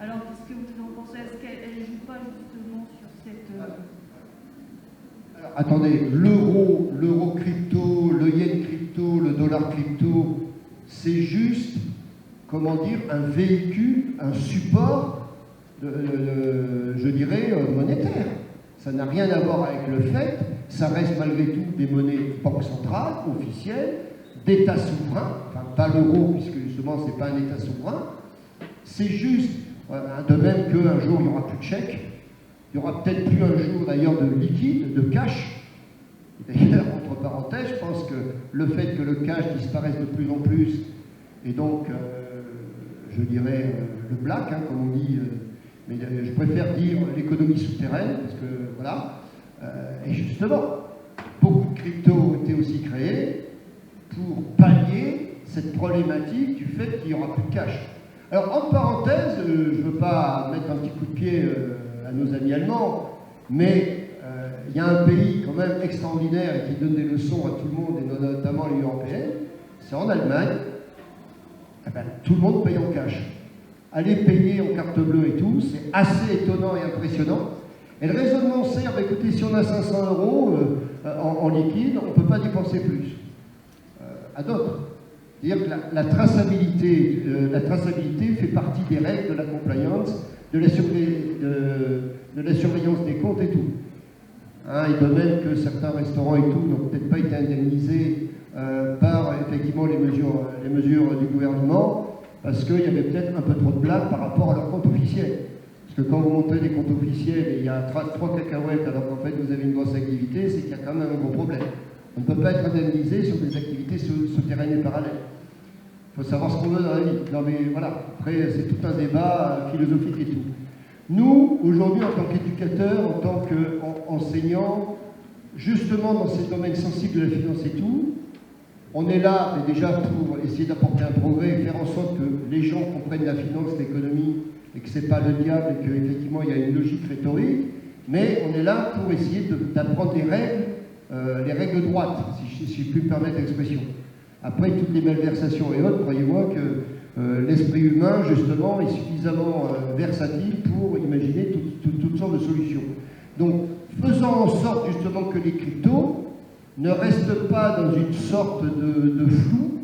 Alors, qu'est-ce que vous en pensez? Est-ce qu'elle ne joue pas justement sur cette... Alors, attendez, l'euro crypto, le yen crypto, le dollar crypto, c'est juste, comment dire, un véhicule, un support, je dirais, monétaire. Ça n'a rien à voir avec le fait, ça reste malgré tout des monnaies banque centrale, officielles, d'États souverains, enfin pas l'euro, puisque justement c'est pas un État souverain, c'est juste, de même qu'un jour il n'y aura plus de chèques, il n'y aura peut-être plus un jour d'ailleurs de liquide, de cash. D'ailleurs, entre parenthèses, je pense que le fait que le cash disparaisse de plus en plus, et donc, je dirais, le black, hein, comme on dit, mais je préfère dire l'économie souterraine, parce que, voilà, et justement, beaucoup de cryptos ont été aussi créés pour pallier cette problématique du fait qu'il n'y aura plus de cash. Alors, en parenthèse, je ne veux pas mettre un petit coup de pied à nos amis allemands, mais il y a un pays quand même extraordinaire et qui donne des leçons à tout le monde, et notamment à l'Union européenne, c'est en Allemagne. Eh ben, tout le monde paye en cash. Aller payer en carte bleue et tout, c'est assez étonnant et impressionnant. Et le raisonnement sert, bah, écoutez, si on a 500 € en liquide, on ne peut pas dépenser plus. À d'autres. C'est-à-dire que la traçabilité fait partie des règles de la compliance, de la surveillance des comptes et tout. Hein, et de même que certains restaurants et tout n'ont peut-être pas été indemnisés par effectivement les mesures du gouvernement, parce qu'il y avait peut-être un peu trop de blagues par rapport à leurs comptes officiels. Parce que quand vous montez des comptes officiels et il y a 3 cacahuètes alors qu'en fait vous avez une grosse activité, c'est qu'il y a quand même un gros problème. On ne peut pas être indemnisé sur des activités souterraines et parallèles. Il faut savoir ce qu'on veut dans la vie. Non mais voilà, après c'est tout un débat philosophique et tout. Nous, aujourd'hui, en tant qu'éducateurs, en tant qu'enseignants, justement dans ces domaines sensibles de la finance et tout, On est là, mais déjà pour essayer d'apporter un progrès et faire en sorte que les gens comprennent la finance, l'économie, et que c'est pas le diable, et qu'effectivement il y a une logique rhétorique, mais on est là pour essayer d'apprendre les règles droites, si je puis me permettre l'expression. Après, toutes les malversations et autres, croyez-moi que l'esprit humain, justement, est suffisamment versatile pour imaginer toutes sortes de solutions. Donc, faisons en sorte, justement, que les cryptos ne restent pas dans une sorte de flou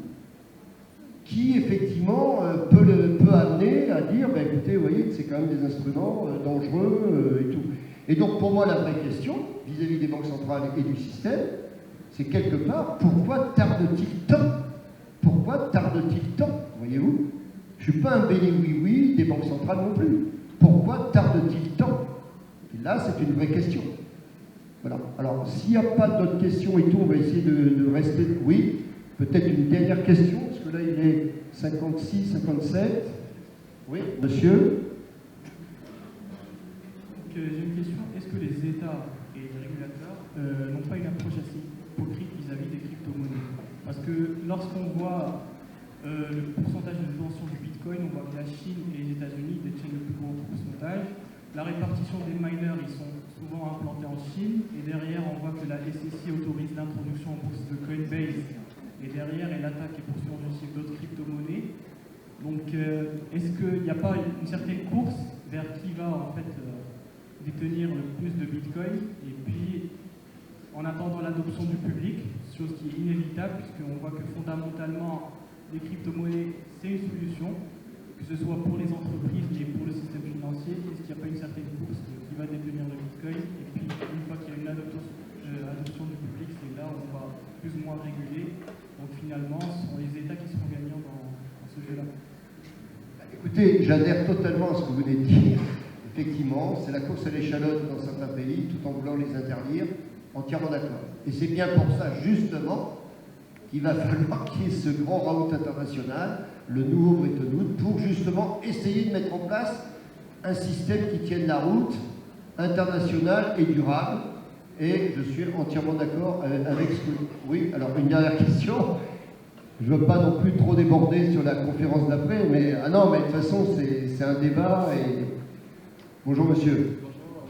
qui, effectivement, peut amener à dire, ben, écoutez, vous voyez, c'est quand même des instruments dangereux et tout. Et donc, pour moi, la vraie question, vis-à-vis des banques centrales et du système, c'est quelque part, pourquoi tarde-t-il tant? Pourquoi tarde-t-il tant? Voyez-vous? Je ne suis pas un béni oui-oui des banques centrales non plus. Pourquoi tarde-t-il tant? Et là, c'est une vraie question. Voilà. Alors, s'il n'y a pas d'autres questions et tout, on va essayer de rester... Oui, peut-être une dernière question, parce que là, il est 56, 57. Oui, monsieur? J'ai une question. Est-ce que les États et les régulateurs n'ont pas une approche assez hypocrite vis-à-vis des crypto-monnaies? Parce que lorsqu'on voit le pourcentage de détention du Bitcoin, on voit que la Chine et les États-Unis détiennent le plus gros pourcentage. La répartition des miners, ils sont souvent implantés en Chine. Et derrière, on voit que la SEC autorise l'introduction en bourse de Coinbase. Et derrière, elle attaque et poursuit en justice d'autres crypto-monnaies. Donc, est-ce qu'il n'y a pas une certaine course vers qui va en fait détenir le plus de Bitcoin? Et puis, en attendant l'adoption du public, chose qui est inévitable, puisqu'on voit que fondamentalement, les crypto-monnaies, c'est une solution, que ce soit pour les entreprises et pour le système financier. Est-ce qu'il n'y a pas une certaine course qui va détenir le Bitcoin? Et puis, une fois qu'il y a une adoption du public, c'est là où on va plus ou moins réguler. Donc finalement, ce sont les États qui seront gagnants dans ce jeu-là. Écoutez, j'adhère totalement à ce que vous venez de dire. Effectivement, c'est la course à l'échalote dans certains pays, tout en voulant les interdire, entièrement d'accord. Et c'est bien pour ça, justement, qu'il va falloir qu'il y ait ce grand raout international, le nouveau Bretton Woods, pour justement essayer de mettre en place un système qui tienne la route, international et durable. Et je suis entièrement d'accord avec ce que... Oui, alors une dernière question. Je ne veux pas non plus trop déborder sur la conférence d'après, mais... Ah non, mais de toute façon, c'est un débat et... Bonjour monsieur. Bonjour.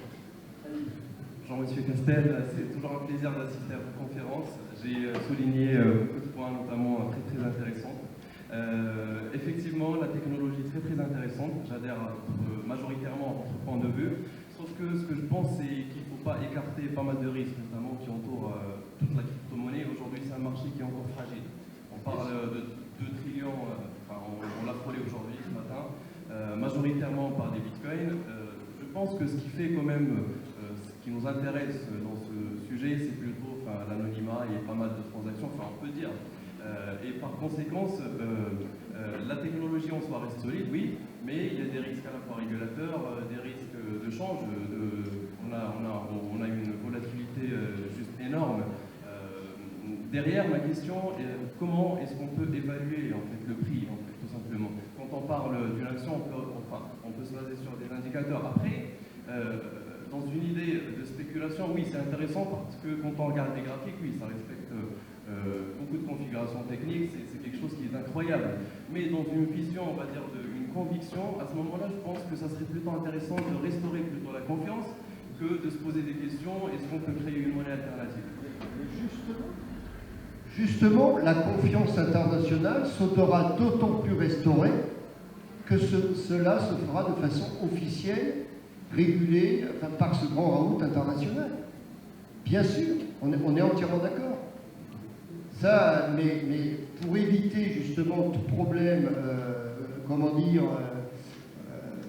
Jean-Monsieur Castel, c'est toujours un plaisir d'assister à vos conférences. J'ai souligné beaucoup de points, notamment très intéressants. Effectivement, la technologie est très intéressante. J'adhère majoritairement à votre point de vue. Sauf que ce que je pense, c'est qu'il ne faut pas écarter pas mal de risques, notamment qui entourent toute la crypto-monnaie. Aujourd'hui, c'est un marché qui est encore fragile. On parle de 2 trillions, on l'a frôlé aujourd'hui, ce matin, majoritairement par des bitcoins. Je pense que ce qui fait quand même, ce qui nous intéresse dans ce sujet, c'est plutôt l'anonymat. Il y a pas mal de transactions, on peut dire. Et par conséquent, la technologie en soi reste solide, oui, mais il y a des risques à la fois régulateurs, des risques de change. On a une volatilité juste énorme. Derrière, ma question est comment est-ce qu'on peut évaluer en fait, le prix, en fait, tout simplement. Quand on parle d'une action, on peut se baser sur des indicateurs. Après, dans une idée de spéculation, oui, c'est intéressant parce que quand on regarde les graphiques, oui, ça respecte beaucoup de configurations techniques, c'est quelque chose qui est incroyable. Mais dans une vision, on va dire, d'une conviction, à ce moment-là, je pense que ça serait plutôt intéressant de restaurer plutôt la confiance que de se poser des questions, est-ce qu'on peut créer une monnaie alternative? Justement, la confiance internationale sera d'autant plus restaurée que cela se fera de façon officielle, régulée par ce grand raout international. Bien sûr, on est entièrement d'accord. Ça, mais pour éviter justement tout problème,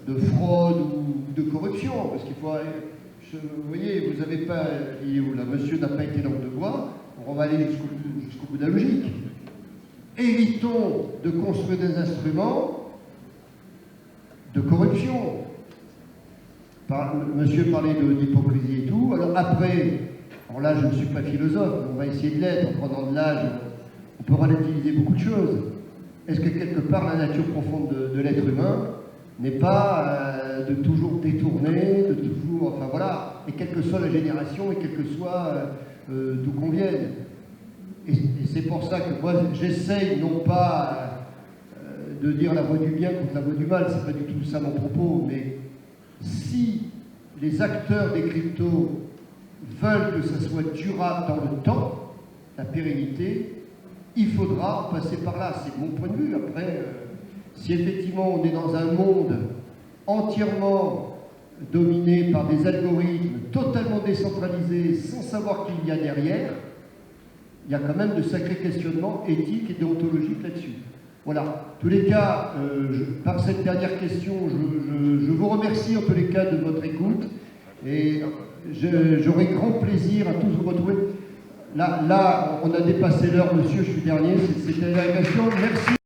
de fraude ou de corruption, parce qu'il faut... Vous voyez, vous n'avez pas... Monsieur n'a pas été langue de bois, on va aller jusqu'au bout de la logique. Évitons de construire des instruments de corruption. Monsieur parlait d'hypocrisie et tout. Alors après, là je ne suis pas philosophe, on va essayer de l'être, en prenant de l'âge, on peut relativiser beaucoup de choses. Est-ce que quelque part la nature profonde de l'être humain n'est pas de toujours détourner, de toujours... Enfin voilà, et quelle que soit la génération, et quelle que soit d'où qu'on vienne. et c'est pour ça que moi j'essaye non pas de dire la voix du bien contre la voix du mal, c'est pas du tout ça mon propos, mais si les acteurs des cryptos veulent que ça soit durable dans le temps, la pérennité, il faudra passer par là. C'est mon point de vue. Après, si effectivement on est dans un monde entièrement dominé par des algorithmes totalement décentralisés, sans savoir qui il y a derrière, il y a quand même de sacrés questionnements éthiques et déontologiques là-dessus. Voilà. En tous les cas, par cette dernière question, je vous remercie en tous les cas de votre écoute et j'aurai grand plaisir à tous vous retrouver. Là, on a dépassé l'heure, monsieur, je suis dernier, c'était la question. Merci.